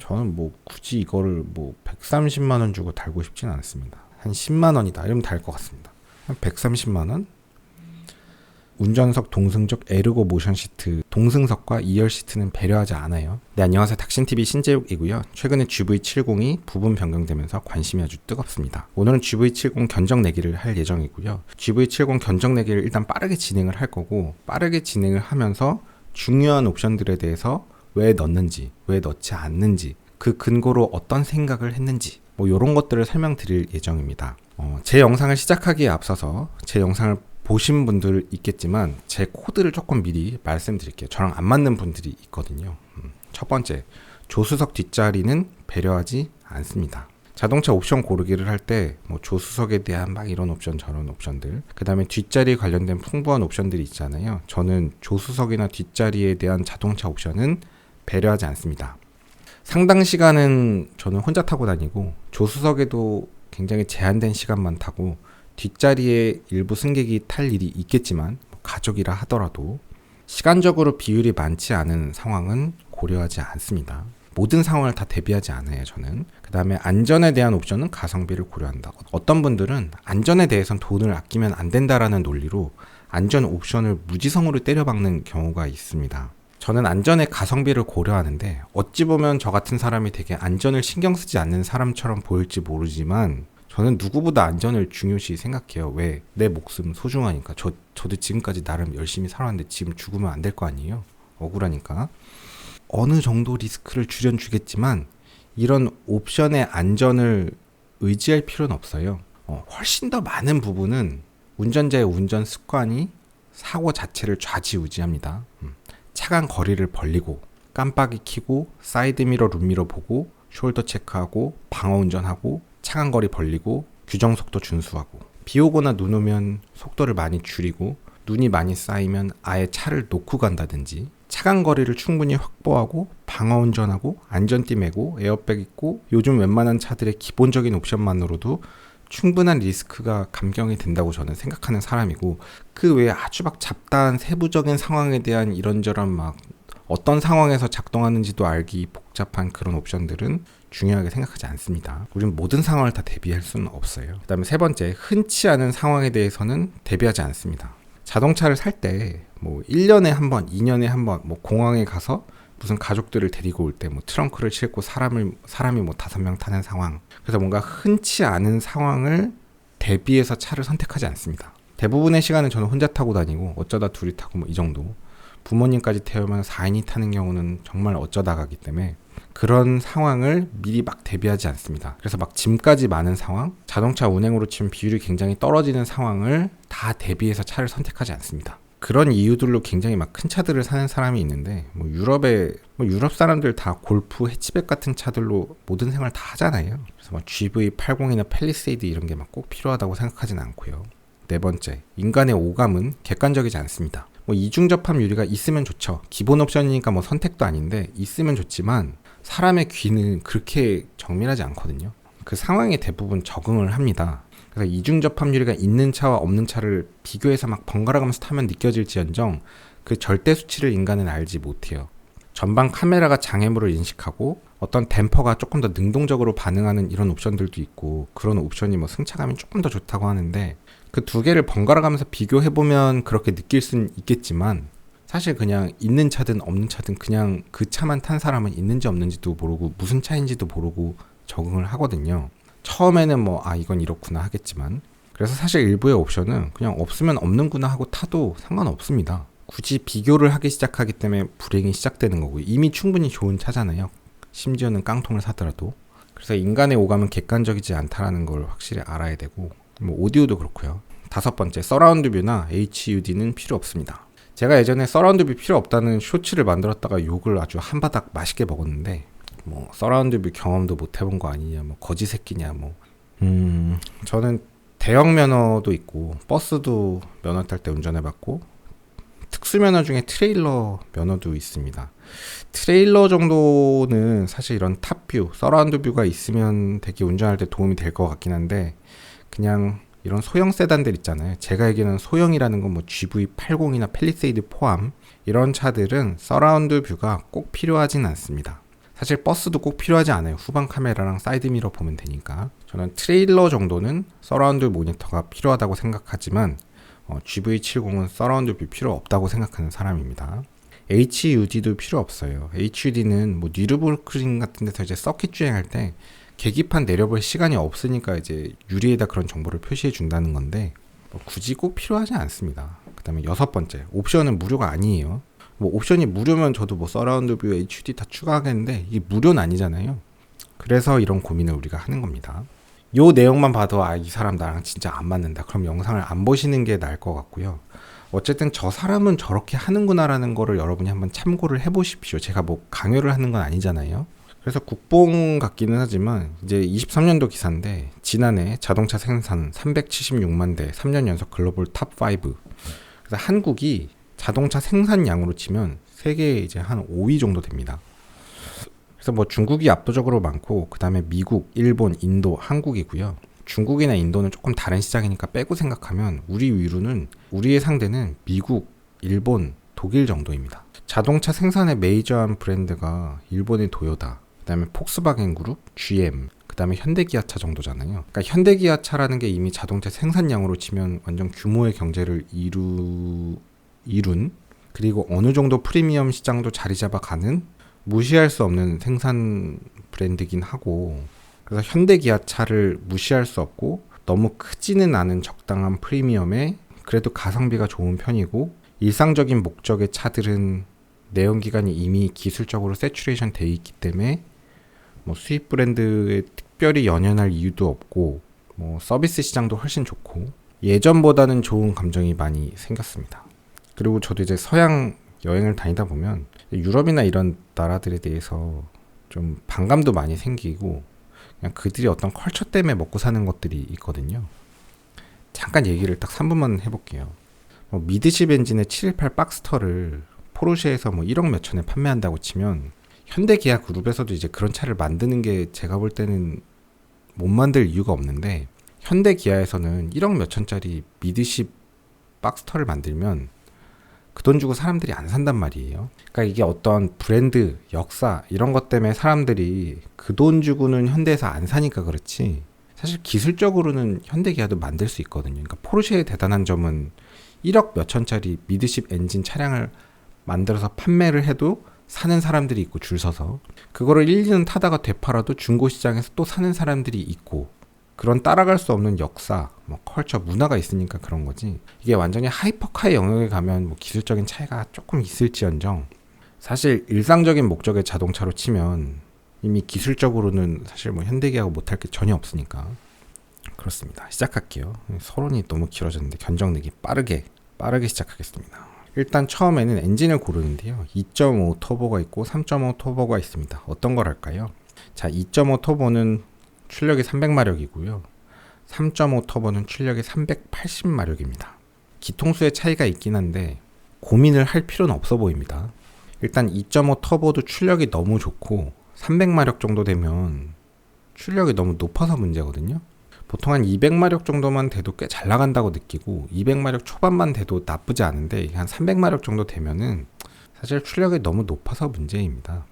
저는 뭐 굳이 이거를 뭐 130만 원 주고 달고 싶진 않습니다. 한 10만 원이다 이러면 달 것 같습니다. 한 130만 원? 운전석 동승적 에르고 모션 시트, 동승석과 2열 시트는 배려하지 않아요. 네, 안녕하세요. 닥신TV 신재욱이고요. 최근에 GV70이 부분 변경되면서 관심이 아주 뜨겁습니다. 오늘은 GV70 견적 내기를 할 예정이고요. GV70 견적 내기를 일단 빠르게 진행을 할 거고, 빠르게 진행을 하면서 중요한 옵션들에 대해서 왜 넣는지, 왜 넣지 않는지, 그 근거로 어떤 생각을 했는지, 뭐 이런 것들을 설명드릴 예정입니다. 제 영상을 시작하기에 앞서서 제 영상을 보신 분들 있겠지만 제 코드를 조금 미리 말씀드릴게요. 저랑 안 맞는 분들이 있거든요. 첫 번째, 조수석 뒷자리는 배려하지 않습니다. 자동차 옵션 고르기를 할 때 뭐 조수석에 대한 막 이런 옵션 저런 옵션들, 그 다음에 뒷자리 관련된 풍부한 옵션들이 있잖아요. 저는 조수석이나 뒷자리에 대한 자동차 옵션은 배려하지 않습니다. 상당 시간은 저는 혼자 타고 다니고, 조수석에도 굉장히 제한된 시간만 타고, 뒷자리에 일부 승객이 탈 일이 있겠지만 가족이라 하더라도 시간적으로 비율이 많지 않은 상황은 고려하지 않습니다. 모든 상황을 다 대비하지 않아요, 저는. 그 다음에 안전에 대한 옵션은 가성비를 고려한다. 어떤 분들은 안전에 대해서는 돈을 아끼면 안 된다라는 논리로 안전 옵션을 무지성으로 때려박는 경우가 있습니다. 저는 안전의 가성비를 고려하는데, 어찌 보면 저 같은 사람이 되게 안전을 신경 쓰지 않는 사람처럼 보일지 모르지만 저는 누구보다 안전을 중요시 생각해요. 왜? 내 목숨 소중하니까. 저도 지금까지 나름 열심히 살았는데 지금 죽으면 안 될 거 아니에요? 억울하니까. 어느 정도 리스크를 줄여주겠지만 이런 옵션의 안전을 의지할 필요는 없어요. 훨씬 더 많은 부분은 운전자의 운전 습관이 사고 자체를 좌지우지합니다. 차간 거리를 벌리고, 깜빡이 켜고, 사이드미러, 룸미러 보고, 숄더 체크하고, 방어 운전하고, 차간 거리 벌리고, 규정 속도 준수하고, 비 오거나 눈 오면 속도를 많이 줄이고, 눈이 많이 쌓이면 아예 차를 놓고 간다든지, 차간 거리를 충분히 확보하고, 방어 운전하고, 안전띠 매고, 에어백 있고, 요즘 웬만한 차들의 기본적인 옵션만으로도 충분한 리스크가 감경이 된다고 저는 생각하는 사람이고, 그 외에 아주 막 잡다한 세부적인 상황에 대한 이런저런 막 어떤 상황에서 작동하는지도 알기 복잡한 그런 옵션들은 중요하게 생각하지 않습니다. 우리는 모든 상황을 다 대비할 수는 없어요. 그 다음에 세 번째, 흔치 않은 상황에 대해서는 대비하지 않습니다. 자동차를 살 때 뭐 1년에 한 번, 2년에 한 번 뭐 공항에 가서 무슨 가족들을 데리고 올 때 뭐 트렁크를 싣고 사람이 뭐 5명 타는 상황. 그래서 뭔가 흔치 않은 상황을 대비해서 차를 선택하지 않습니다. 대부분의 시간은 저는 혼자 타고 다니고, 어쩌다 둘이 타고 뭐 이 정도. 부모님까지 태우면 4인이 타는 경우는 정말 어쩌다 가기 때문에 그런 상황을 미리 막 대비하지 않습니다. 그래서 막 짐까지 많은 상황, 자동차 운행으로 치면 비율이 굉장히 떨어지는 상황을 다 대비해서 차를 선택하지 않습니다. 그런 이유들로 굉장히 막 큰 차들을 사는 사람이 있는데, 뭐 유럽 사람들 다 골프, 해치백 같은 차들로 모든 생활 다 하잖아요. 그래서 막 GV80이나 팰리세이드 이런 게 막 꼭 필요하다고 생각하진 않고요. 네 번째, 인간의 오감은 객관적이지 않습니다. 뭐 이중 접합 유리가 있으면 좋죠. 기본 옵션이니까 뭐 선택도 아닌데 있으면 좋지만 사람의 귀는 그렇게 정밀하지 않거든요. 그 상황에 대부분 적응을 합니다. 그래서 이중 접합 유리가 있는 차와 없는 차를 비교해서 막 번갈아 가면서 타면 느껴질지언정 그 절대 수치를 인간은 알지 못해요. 전방 카메라가 장애물을 인식하고 어떤 댐퍼가 조금 더 능동적으로 반응하는 이런 옵션들도 있고, 그런 옵션이 뭐 승차감이 조금 더 좋다고 하는데, 그 두 개를 번갈아 가면서 비교해보면 그렇게 느낄 수는 있겠지만, 사실 그냥 있는 차든 없는 차든 그냥 그 차만 탄 사람은 있는지 없는지도 모르고 무슨 차인지도 모르고 적응을 하거든요. 처음에는 뭐 이건 이렇구나 하겠지만, 그래서 사실 일부의 옵션은 그냥 없으면 없는구나 하고 타도 상관없습니다. 굳이 비교를 하기 시작하기 때문에 불행이 시작되는 거고, 이미 충분히 좋은 차잖아요. 심지어는 깡통을 사더라도. 그래서 인간의 오감은 객관적이지 않다라는 걸 확실히 알아야 되고, 뭐 오디오도 그렇고요. 다섯 번째, 서라운드 뷰나 HUD는 필요 없습니다. 제가 예전에 서라운드 뷰 필요 없다는 쇼츠를 만들었다가 욕을 아주 한 바닥 맛있게 먹었는데, 뭐 서라운드 뷰 경험도 못 해본 거 아니냐, 뭐 거지 새끼냐, 뭐 저는 대형 면허도 있고 버스도 면허 탈 때 운전해봤고, 특수면허 중에 트레일러 면허도 있습니다. 트레일러 정도는 사실 이런 탑뷰, 서라운드 뷰가 있으면 되게 운전할 때 도움이 될 것 같긴 한데, 그냥 이런 소형 세단들 있잖아요. 제가 얘기하는 소형이라는 건 뭐 GV80이나 팰리세이드 포함 이런 차들은 서라운드 뷰가 꼭 필요하진 않습니다. 사실 버스도 꼭 필요하지 않아요. 후방 카메라랑 사이드 미러 보면 되니까. 저는 트레일러 정도는 서라운드 모니터가 필요하다고 생각하지만 GV70은 서라운드 뷰 필요 없다고 생각하는 사람입니다. HUD도 필요 없어요. HUD는 뭐 뉴르부르크링 같은 데서 이제 서킷 주행할 때 계기판 내려볼 시간이 없으니까 이제 유리에다 그런 정보를 표시해 준다는 건데 굳이 꼭 필요하지 않습니다. 그 다음에 6번째, 옵션은 무료가 아니에요. 뭐 옵션이 무료면 저도 뭐 서라운드 뷰, HUD 다 추가하겠는데 이게 무료는 아니잖아요. 그래서 이런 고민을 우리가 하는 겁니다. 요 내용만 봐도 이 사람 나랑 진짜 안 맞는다. 그럼 영상을 안 보시는 게 나을 것 같고요. 어쨌든 저 사람은 저렇게 하는구나라는 거를 여러분이 한번 참고를 해보십시오. 제가 뭐 강요를 하는 건 아니잖아요. 그래서 국뽕 같기는 하지만 이제 23년도 기사인데 지난해 자동차 생산 376만 대 3년 연속 글로벌 탑5. 그래서 한국이 자동차 생산량으로 치면 세계에 이제 한 5위 정도 됩니다. 그래서 뭐 중국이 압도적으로 많고 그 다음에 미국, 일본, 인도, 한국이고요. 중국이나 인도는 조금 다른 시장이니까 빼고 생각하면 우리의 상대는 미국, 일본, 독일 정도입니다. 자동차 생산의 메이저한 브랜드가 일본의 도요타, 그 다음에 폭스바겐 그룹, GM, 그 다음에 현대기아차 정도잖아요. 그러니까 현대기아차라는 게 이미 자동차 생산량으로 치면 완전 규모의 경제를 이룬 그리고 어느 정도 프리미엄 시장도 자리 잡아가는 무시할 수 없는 생산 브랜드긴 하고, 그래서 현대기아차를 무시할 수 없고 너무 크지는 않은 적당한 프리미엄에 그래도 가성비가 좋은 편이고, 일상적인 목적의 차들은 내연기관이 이미 기술적으로 세츄레이션 돼 있기 때문에 뭐 수입 브랜드에 특별히 연연할 이유도 없고, 뭐 서비스 시장도 훨씬 좋고 예전보다는 좋은 감정이 많이 생겼습니다. 그리고 저도 이제 서양 여행을 다니다 보면 유럽이나 이런 나라들에 대해서 좀 반감도 많이 생기고 그냥 그들이 어떤 컬처 때문에 먹고 사는 것들이 있거든요. 잠깐 얘기를 딱 3분만 해볼게요. 미드십 엔진의 718 박스터를 포르쉐에서 뭐 1억 몇천에 판매한다고 치면 현대기아 그룹에서도 이제 그런 차를 만드는 게 제가 볼 때는 못 만들 이유가 없는데, 현대기아에서는 1억 몇천짜리 미드십 박스터를 만들면 그 돈 주고 사람들이 안 산단 말이에요. 그러니까 이게 어떤 브랜드, 역사 이런 것 때문에 사람들이 그 돈 주고는 현대에서 안 사니까 그렇지, 사실 기술적으로는 현대기아도 만들 수 있거든요. 그러니까 포르쉐의 대단한 점은 1억 몇천짜리 미드십 엔진 차량을 만들어서 판매를 해도 사는 사람들이 있고 줄 서서, 그거를 1, 2년 타다가 되팔아도 중고시장에서 또 사는 사람들이 있고, 그런 따라갈 수 없는 역사, 뭐 컬처, 문화가 있으니까 그런 거지. 이게 완전히 하이퍼카의 영역에 가면 뭐 기술적인 차이가 조금 있을지언정 사실 일상적인 목적의 자동차로 치면 이미 기술적으로는 사실 뭐 현대기아가 못할 게 전혀 없으니까. 그렇습니다. 시작할게요. 서론이 너무 길어졌는데 견적내기 빠르게 시작하겠습니다. 일단 처음에는 엔진을 고르는데요. 2.5 터보가 있고 3.5 터보가 있습니다. 어떤 걸 할까요? 자, 2.5 터보는 출력이 300마력이고요. 3.5 터보는 출력이 380마력입니다. 기통수의 차이가 있긴 한데 고민을 할 필요는 없어 보입니다. 일단 2.5 터보도 출력이 너무 좋고 300마력 정도 되면 출력이 너무 높아서 문제거든요. 보통 한 200마력 정도만 돼도 꽤 잘 나간다고 느끼고 200마력 초반만 돼도 나쁘지 않은데 한 300마력 정도 되면은 사실 출력이 너무 높아서 문제입니다.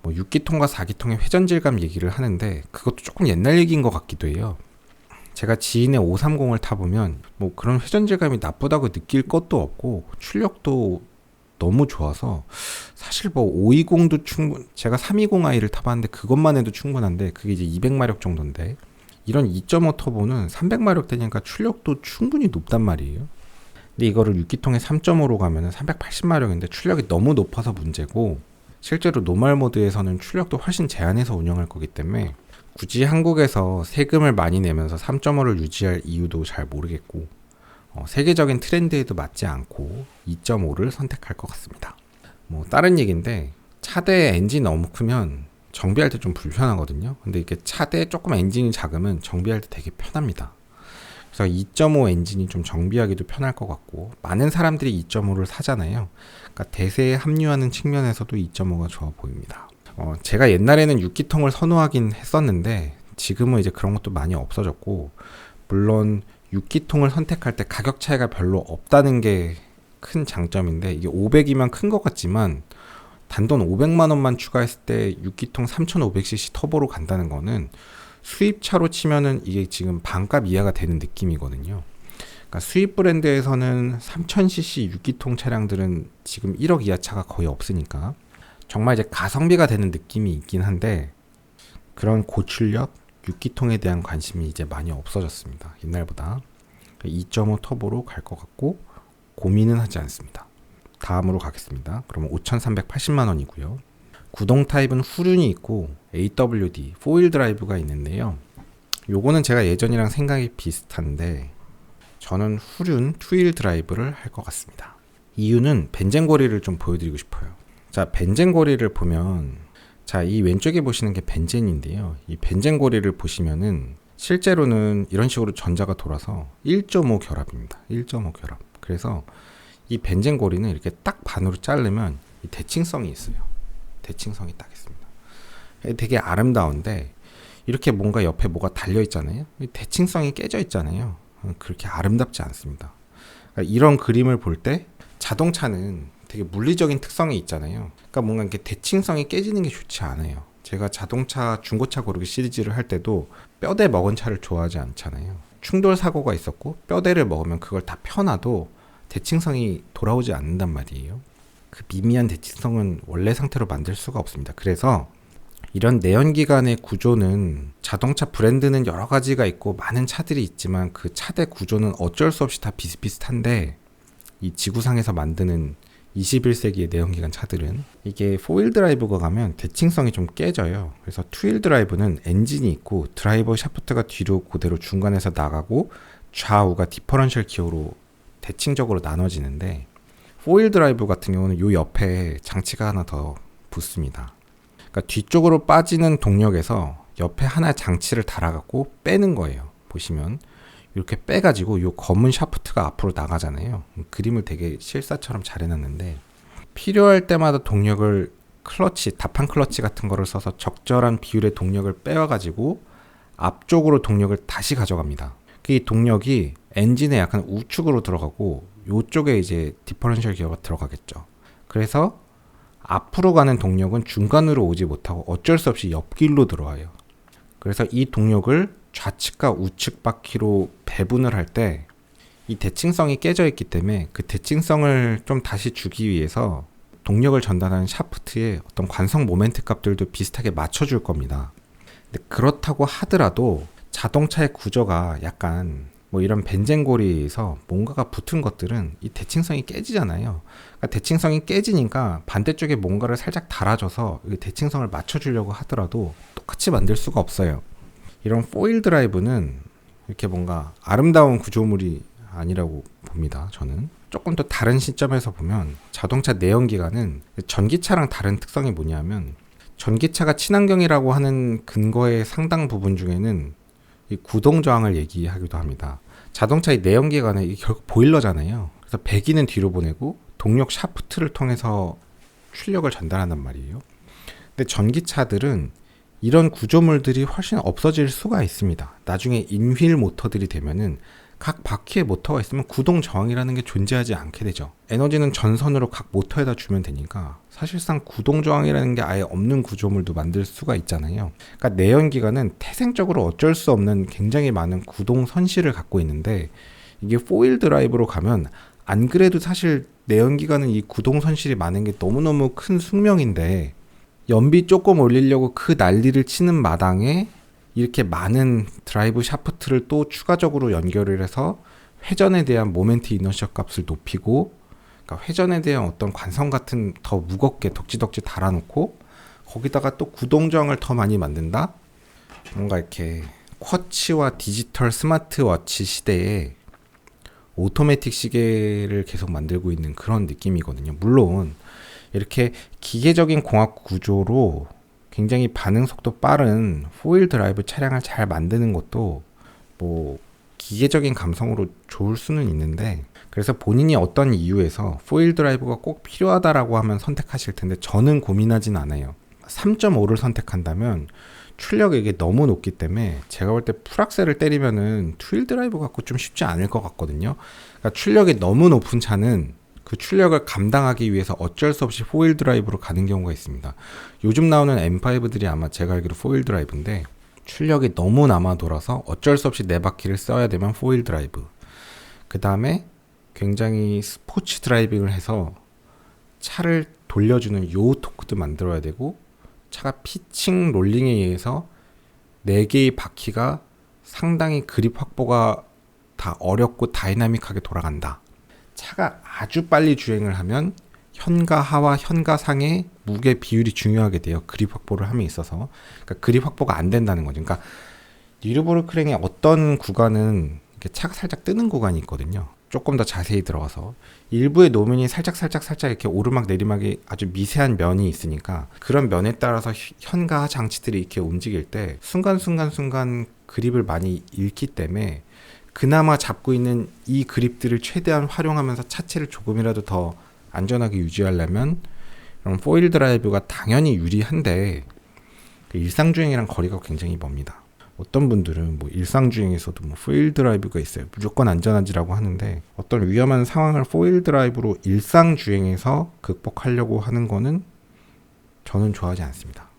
뭐 6기통과 4기통의 회전 질감 얘기를 하는데 그것도 조금 옛날 얘기인 것 같기도 해요. 제가 지인의 530을 타보면 뭐 그런 회전 질감이 나쁘다고 느낄 것도 없고 출력도 너무 좋아서 사실 뭐 520도 제가 320i를 타봤는데 그것만 해도 충분한데 그게 이제 200마력 정도인데, 이런 2.5 터보는 300마력 되니까 출력도 충분히 높단 말이에요. 근데 이거를 6기통에 3.5로 가면은 380마력인데 출력이 너무 높아서 문제고, 실제로 노멀 모드에서는 출력도 훨씬 제한해서 운영할 거기 때문에 굳이 한국에서 세금을 많이 내면서 3.5를 유지할 이유도 잘 모르겠고, 세계적인 트렌드에도 맞지 않고 2.5를 선택할 것 같습니다. 뭐 다른 얘기인데 차대 엔진 너무 크면 정비할 때 좀 불편하거든요. 근데 이게 차대 조금 엔진이 작으면 정비할 때 되게 편합니다. 그래서 2.5 엔진이 좀 정비하기도 편할 것 같고, 많은 사람들이 2.5를 사잖아요. 그러니까 대세에 합류하는 측면에서도 2.5가 좋아 보입니다. 제가 옛날에는 6기통을 선호하긴 했었는데 지금은 이제 그런 것도 많이 없어졌고, 물론 6기통을 선택할 때 가격 차이가 별로 없다는 게 큰 장점인데, 이게 500이면 큰 것 같지만 단돈 500만 원만 추가했을 때 6기통 3500cc 터보로 간다는 거는 수입차로 치면은 이게 지금 반값 이하가 되는 느낌이거든요. 그러니까 수입 브랜드에서는 3000cc 6기통 차량들은 지금 1억 이하 차가 거의 없으니까 정말 이제 가성비가 되는 느낌이 있긴 한데 그런 고출력 6기통에 대한 관심이 이제 많이 없어졌습니다. 옛날보다 2.5 터보로 갈 것 같고 고민은 하지 않습니다. 다음으로 가겠습니다. 그러면 5,380만 원이고요. 구동 타입은 후륜이 있고 AWD, 4휠 드라이브가 있는데요. 요거는 제가 예전이랑 생각이 비슷한데 저는 후륜, 2휠 드라이브를 할 것 같습니다. 이유는 벤젠고리를 좀 보여드리고 싶어요. 자, 벤젠고리를 보면 자, 이 왼쪽에 보시는 게 벤젠인데요. 이 벤젠고리를 보시면은 실제로는 이런 식으로 전자가 돌아서 1.5 결합입니다. 1.5 결합. 그래서 이 벤젠고리는 이렇게 딱 반으로 자르면 이 대칭성이 있어요. 대칭성이 딱 있습니다. 되게 아름다운데 이렇게 뭔가 옆에 뭐가 달려 있잖아요. 대칭성이 깨져 있잖아요. 그렇게 아름답지 않습니다. 그러니까 이런 그림을 볼 때 자동차는 되게 물리적인 특성이 있잖아요. 그러니까 뭔가 이렇게 대칭성이 깨지는 게 좋지 않아요. 제가 자동차 중고차 고르기 시리즈를 할 때도 뼈대 먹은 차를 좋아하지 않잖아요. 충돌 사고가 있었고 뼈대를 먹으면 그걸 다 펴놔도 대칭성이 돌아오지 않는단 말이에요. 그 미미한 대칭성은 원래 상태로 만들 수가 없습니다. 그래서 이런 내연기관의 구조는 자동차 브랜드는 여러 가지가 있고 많은 차들이 있지만 그 차대 구조는 어쩔 수 없이 다 비슷비슷한데 이 지구상에서 만드는 21세기의 내연기관 차들은 이게 4휠 드라이브가 가면 대칭성이 좀 깨져요. 그래서 2휠 드라이브는 엔진이 있고 드라이버 샤프트가 뒤로 그대로 중간에서 나가고 좌우가 디퍼런셜 기어로 대칭적으로 나눠지는데 4휠 드라이브 같은 경우는 요 옆에 장치가 하나 더 붙습니다. 그러니까 뒤쪽으로 빠지는 동력에서 옆에 하나 장치를 달아갖고 빼는 거예요. 보시면 이렇게 빼가지고 요 검은 샤프트가 앞으로 나가잖아요. 그림을 되게 실사처럼 잘 해놨는데 필요할 때마다 동력을 클러치, 다판 클러치 같은 거를 써서 적절한 비율의 동력을 빼와가지고 앞쪽으로 동력을 다시 가져갑니다. 이 동력이 엔진에 약간 우측으로 들어가고 요쪽에 이제 디퍼런셜 기어가 들어가겠죠. 그래서 앞으로 가는 동력은 중간으로 오지 못하고 어쩔 수 없이 옆길로 들어와요. 그래서 이 동력을 좌측과 우측 바퀴로 배분을 할 때 이 대칭성이 깨져 있기 때문에 그 대칭성을 좀 다시 주기 위해서 동력을 전달하는 샤프트의 어떤 관성 모멘트 값들도 비슷하게 맞춰줄 겁니다. 근데 그렇다고 하더라도 자동차의 구조가 약간 뭐 이런 벤젠고리에서 뭔가가 붙은 것들은 이 대칭성이 깨지잖아요. 그러니까 대칭성이 깨지니까 반대쪽에 뭔가를 살짝 달아줘서 이 대칭성을 맞춰주려고 하더라도 똑같이 만들 수가 없어요. 이런 4휠 드라이브는 이렇게 뭔가 아름다운 구조물이 아니라고 봅니다. 저는 조금 더 다른 시점에서 보면 자동차 내연기관은 전기차랑 다른 특성이 뭐냐면 전기차가 친환경이라고 하는 근거의 상당 부분 중에는 이 구동 저항을 얘기하기도 합니다. 자동차의 내연기관은 이게 결국 보일러잖아요. 그래서 배기는 뒤로 보내고 동력 샤프트를 통해서 출력을 전달한단 말이에요. 근데 전기차들은 이런 구조물들이 훨씬 없어질 수가 있습니다. 나중에 인휠 모터들이 되면은 각 바퀴에 모터가 있으면 구동 저항이라는 게 존재하지 않게 되죠. 에너지는 전선으로 각 모터에다 주면 되니까 사실상 구동 저항이라는 게 아예 없는 구조물도 만들 수가 있잖아요. 그러니까 내연기관은 태생적으로 어쩔 수 없는 굉장히 많은 구동 선실을 갖고 있는데 이게 4휠 드라이브로 가면 안 그래도 사실 내연기관은 이 구동 선실이 많은 게 너무너무 큰 숙명인데 연비 조금 올리려고 그 난리를 치는 마당에 이렇게 많은 드라이브 샤프트를 또 추가적으로 연결을 해서 회전에 대한 모멘트 이너셔 값을 높이고 그러니까 회전에 대한 어떤 관성 같은 더 무겁게 덕지덕지 달아놓고 거기다가 또 구동 저항을 더 많이 만든다? 뭔가 이렇게 쿼츠와 디지털 스마트워치 시대에 오토매틱 시계를 계속 만들고 있는 그런 느낌이거든요. 물론 이렇게 기계적인 공학 구조로 굉장히 반응 속도 빠른 4휠 드라이브 차량을 잘 만드는 것도 뭐 기계적인 감성으로 좋을 수는 있는데 그래서 본인이 어떤 이유에서 4휠 드라이브가 꼭 필요하다라고 하면 선택하실 텐데 저는 고민하진 않아요. 3.5를 선택한다면 출력이 이게 너무 높기 때문에 제가 볼 때 풀악셀을 때리면은 2휠 드라이브 갖고 좀 쉽지 않을 것 같거든요. 그러니까 출력이 너무 높은 차는 그 출력을 감당하기 위해서 어쩔 수 없이 4휠 드라이브로 가는 경우가 있습니다. 요즘 나오는 M5들이 아마 제가 알기로 4휠 드라이브인데 출력이 너무 남아 돌아서 어쩔 수 없이 4바퀴를 써야 되면 4휠 드라이브. 그 다음에 굉장히 스포츠 드라이빙을 해서 차를 돌려주는 요 토크도 만들어야 되고 차가 피칭 롤링에 의해서 4개의 바퀴가 상당히 그립 확보가 다 어렵고 다이나믹하게 돌아간다. 차가 아주 빨리 주행을 하면 현가하와 현가상의 무게 비율이 중요하게 돼요. 그립 확보를 함에 있어서. 그러니까 그립 확보가 안 된다는 거죠. 그러니까 뉴르부르크링의 어떤 구간은 이렇게 차가 살짝 뜨는 구간이 있거든요. 조금 더 자세히 들어가서 일부의 노면이 살짝 이렇게 오르막 내리막이 아주 미세한 면이 있으니까 그런 면에 따라서 현가 장치들이 이렇게 움직일 때 순간 그립을 많이 잃기 때문에 그나마 잡고 있는 이 그립들을 최대한 활용하면서 차체를 조금이라도 더 안전하게 유지하려면 이런 4휠 드라이브가 당연히 유리한데 일상주행이랑 거리가 굉장히 멉니다. 어떤 분들은 뭐 일상주행에서도 뭐 4휠 드라이브가 있어요. 무조건 안전하지라고 하는데 어떤 위험한 상황을 4휠 드라이브로 일상주행에서 극복하려고 하는 거는 저는 좋아하지 않습니다.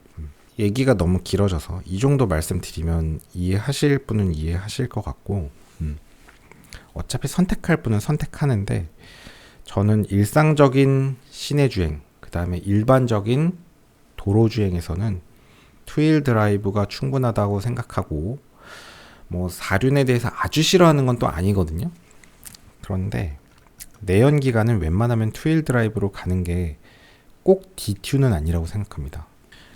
얘기가 너무 길어져서 이 정도 말씀드리면 이해하실 분은 이해하실 것 같고 어차피 선택할 분은 선택하는데 저는 일상적인 시내주행 그 다음에 일반적인 도로주행에서는 투휠 드라이브가 충분하다고 생각하고 뭐 사륜에 대해서 아주 싫어하는 건 또 아니거든요. 그런데 내연기관은 웬만하면 투휠 드라이브로 가는 게 꼭 DTU는 아니라고 생각합니다.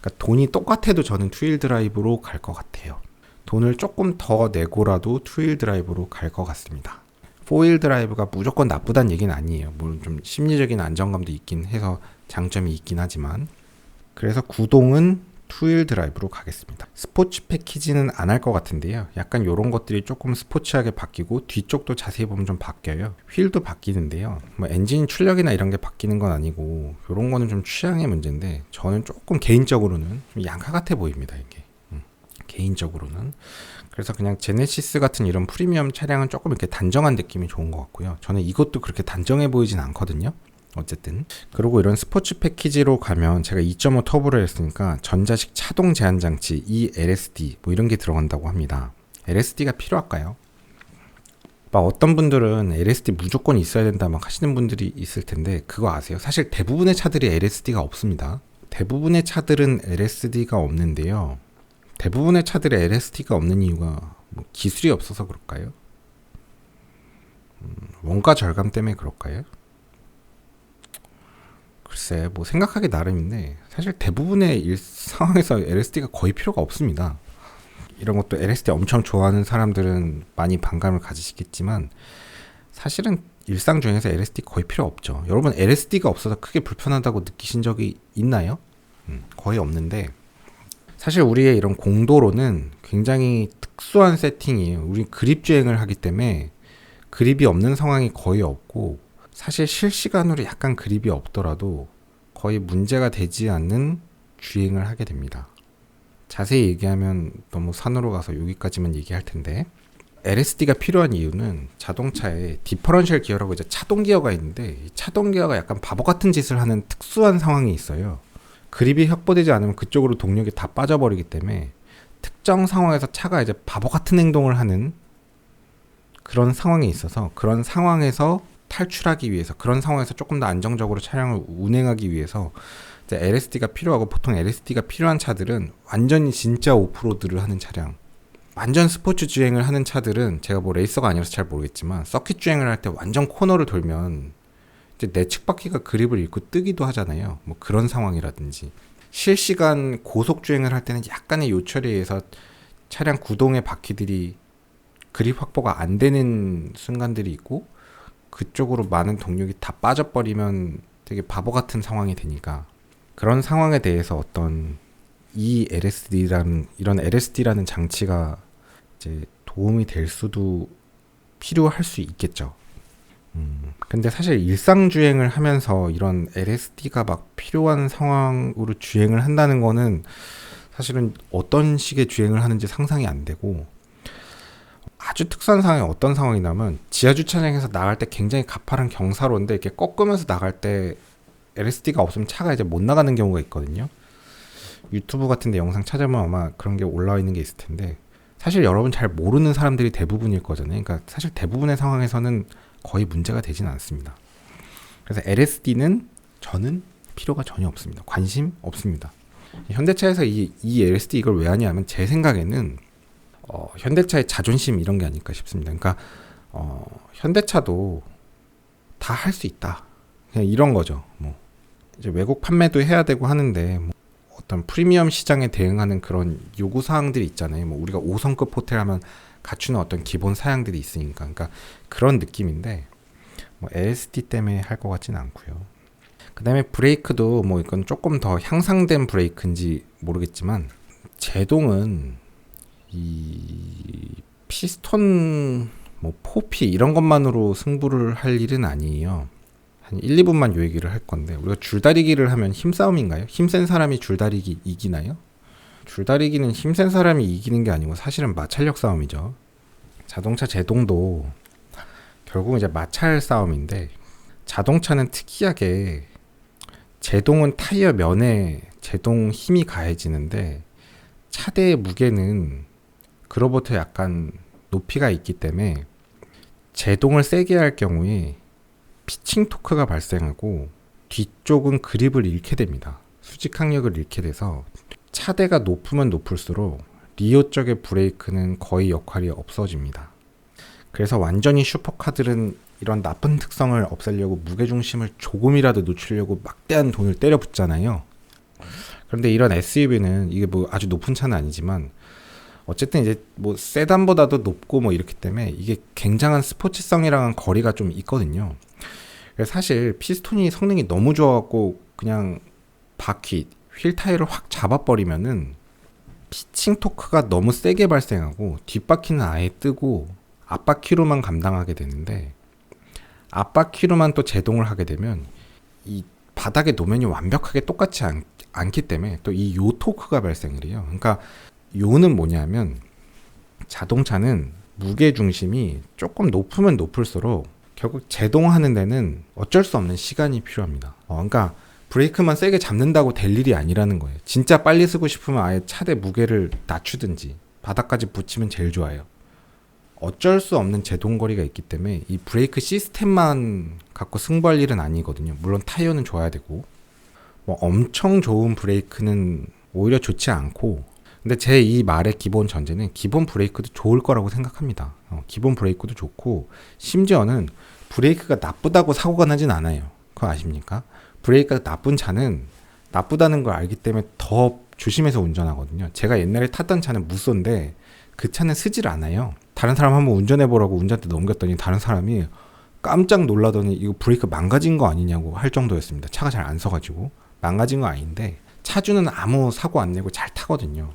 그러니까 돈이 똑같아도 저는 투휠 드라이브로 갈 것 같아요. 돈을 조금 더 내고라도 투휠 드라이브로 갈 것 같습니다. 4휠 드라이브가 무조건 나쁘다는 얘기는 아니에요. 물론 좀 심리적인 안정감도 있긴 해서 장점이 있긴 하지만 그래서 구동은 투휠 드라이브로 가겠습니다. 스포츠 패키지는 안 할 것 같은데요. 약간 이런 것들이 조금 스포츠하게 바뀌고 뒤쪽도 자세히 보면 좀 바뀌어요. 휠도 바뀌는데요. 뭐 엔진 출력이나 이런 게 바뀌는 건 아니고 이런 거는 좀 취향의 문제인데 저는 조금 개인적으로는 좀 양카 같아 보입니다. 이게 개인적으로는. 그래서 그냥 제네시스 같은 이런 프리미엄 차량은 조금 이렇게 단정한 느낌이 좋은 것 같고요. 저는 이것도 그렇게 단정해 보이진 않거든요. 어쨌든 그리고 이런 스포츠 패키지로 가면 제가 2.5 터보를 했으니까 전자식 차동 제한 장치 LSD 뭐 이런 게 들어간다고 합니다. LSD가 필요할까요? 막 어떤 분들은 LSD 무조건 있어야 된다 막 하시는 분들이 있을 텐데 그거 아세요? 사실 대부분의 차들이 LSD가 없습니다. 대부분의 차들은 LSD가 없는데요. 대부분의 차들에 LSD가 없는 이유가 뭐 기술이 없어서 그럴까요? 원가 절감 때문에 그럴까요? 글쎄 뭐 생각하기 나름인데 사실 대부분의 상황에서 LSD가 거의 필요가 없습니다. 이런 것도 LSD 엄청 좋아하는 사람들은 많이 반감을 가지시겠지만 사실은 일상주행에서 LSD 거의 필요 없죠. 여러분 LSD가 없어서 크게 불편하다고 느끼신 적이 있나요? 거의 없는데 사실 우리의 이런 공도로는 굉장히 특수한 세팅이에요. 우리 그립 주행을 하기 때문에 그립이 없는 상황이 거의 없고 사실 실시간으로 약간 그립이 없더라도 거의 문제가 되지 않는 주행을 하게 됩니다. 자세히 얘기하면 너무 산으로 가서 여기까지만 얘기할 텐데 LSD가 필요한 이유는 자동차에 디퍼런셜 기어라고 이제 차동 기어가 있는데 이 차동 기어가 약간 바보 같은 짓을 하는 특수한 상황이 있어요. 그립이 확보되지 않으면 그쪽으로 동력이 다 빠져버리기 때문에 특정 상황에서 차가 이제 바보 같은 행동을 하는 그런 상황이 있어서 그런 상황에서 탈출하기 위해서 그런 상황에서 조금 더 안정적으로 차량을 운행하기 위해서 이제 LSD가 필요하고 보통 LSD가 필요한 차들은 완전히 진짜 오프로드를 하는 차량 완전 스포츠 주행을 하는 차들은 제가 뭐 레이서가 아니라서 잘 모르겠지만 서킷 주행을 할 때 완전 코너를 돌면 이제 내측 바퀴가 그립을 잃고 뜨기도 하잖아요. 뭐 그런 상황이라든지 실시간 고속 주행을 할 때는 약간의 요철에 의해서 차량 구동의 바퀴들이 그립 확보가 안 되는 순간들이 있고 그쪽으로 많은 동력이 다 빠져버리면 되게 바보 같은 상황이 되니까 그런 상황에 대해서 어떤 이 LSD라는 이런 LSD라는 장치가 이제 도움이 될 수도 필요할 수 있겠죠. 근데 사실 일상주행을 하면서 이런 LSD가 막 필요한 상황으로 주행을 한다는 거는 사실은 어떤 식의 주행을 하는지 상상이 안 되고 아주 특수한 상황이 어떤 상황이냐면 지하 주차장에서 나갈 때 굉장히 가파른 경사로인데 이렇게 꺾으면서 나갈 때 LSD가 없으면 차가 이제 못 나가는 경우가 있거든요. 유튜브 같은 데 영상 찾아보면 아마 그런 게 올라와 있는 게 있을 텐데 사실 여러분 잘 모르는 사람들이 대부분일 거잖아요. 그러니까 사실 대부분의 상황에서는 거의 문제가 되진 않습니다. 그래서 LSD는 저는 필요가 전혀 없습니다. 관심 없습니다. 현대차에서 이 LSD 이걸 왜 하냐면 제 생각에는 현대차의 자존심 이런 게 아닐까 싶습니다. 그러니까 현대차도 다 할 수 있다. 그냥 이런 거죠. 뭐 이제 외국 판매도 해야 되고 하는데 뭐 어떤 프리미엄 시장에 대응하는 그런 요구 사항들이 있잖아요. 뭐 우리가 5성급 호텔 하면 갖추는 어떤 기본 사양들이 있으니까. 그러니까 그런 느낌인데 뭐 LSD 때문에 할 것 같지는 않고요. 그다음에 브레이크도 뭐 이건 조금 더 향상된 브레이크인지 모르겠지만 제동은 이 피스톤 뭐 포피 이런 것만으로 승부를 할 일은 아니에요. 한 1, 2분만 요 얘기를 할 건데 우리가 줄다리기를 하면 힘싸움인가요? 힘센 사람이 줄다리기 이기나요? 줄다리기는 힘센 사람이 이기는 게 아니고 사실은 마찰력 싸움이죠. 자동차 제동도 결국 이제 마찰 싸움인데 자동차는 특이하게 제동은 타이어 면에 제동 힘이 가해지는데 차대의 무게는 그로부터 약간 높이가 있기 때문에 제동을 세게 할 경우에 피칭 토크가 발생하고 뒤쪽은 그립을 잃게 됩니다. 수직 항력을 잃게 돼서 차대가 높으면 높을수록 리어 쪽의 브레이크는 거의 역할이 없어집니다. 그래서 완전히 슈퍼카들은 이런 나쁜 특성을 없애려고 무게중심을 조금이라도 늦추려고 막대한 돈을 때려 붓잖아요. 그런데 이런 SUV는 이게 뭐 아주 높은 차는 아니지만 어쨌든 이제 뭐 세단보다도 높고 뭐 이렇기 때문에 이게 굉장한 스포츠성이랑은 거리가 좀 있거든요. 그래서 사실 피스톤이 성능이 너무 좋아갖고 그냥 바퀴, 휠 타이어를 확 잡아버리면은 피칭 토크가 너무 세게 발생하고 뒷바퀴는 아예 뜨고 앞바퀴로만 감당하게 되는데 앞바퀴로만 또 제동을 하게 되면 이 바닥의 노면이 완벽하게 똑같지 않기 때문에 또 이 요 토크가 발생을 해요. 그러니까 요는 뭐냐면 자동차는 무게 중심이 조금 높으면 높을수록 결국 제동하는 데는 어쩔 수 없는 시간이 필요합니다. 그러니까 브레이크만 세게 잡는다고 될 일이 아니라는 거예요. 진짜 빨리 쓰고 싶으면 아예 차대 무게를 낮추든지 바닥까지 붙이면 제일 좋아요. 어쩔 수 없는 제동거리가 있기 때문에 이 브레이크 시스템만 갖고 승부할 일은 아니거든요. 물론 타이어는 좋아야 되고 뭐 엄청 좋은 브레이크는 오히려 좋지 않고 근데 제 이 말의 기본 전제는 기본 브레이크도 좋을 거라고 생각합니다. 기본 브레이크도 좋고 심지어는 브레이크가 나쁘다고 사고가 나진 않아요. 그거 아십니까? 브레이크가 나쁜 차는 나쁘다는 걸 알기 때문에 더 조심해서 운전하거든요. 제가 옛날에 탔던 차는 무쏘인데 그 차는 쓰질 않아요. 다른 사람 한번 운전해보라고 운전대 넘겼더니 다른 사람이 깜짝 놀라더니 이거 브레이크 망가진 거 아니냐고 할 정도였습니다. 차가 잘 안 서가지고 망가진 거 아닌데 차주는 아무 사고 안 내고 잘 타거든요.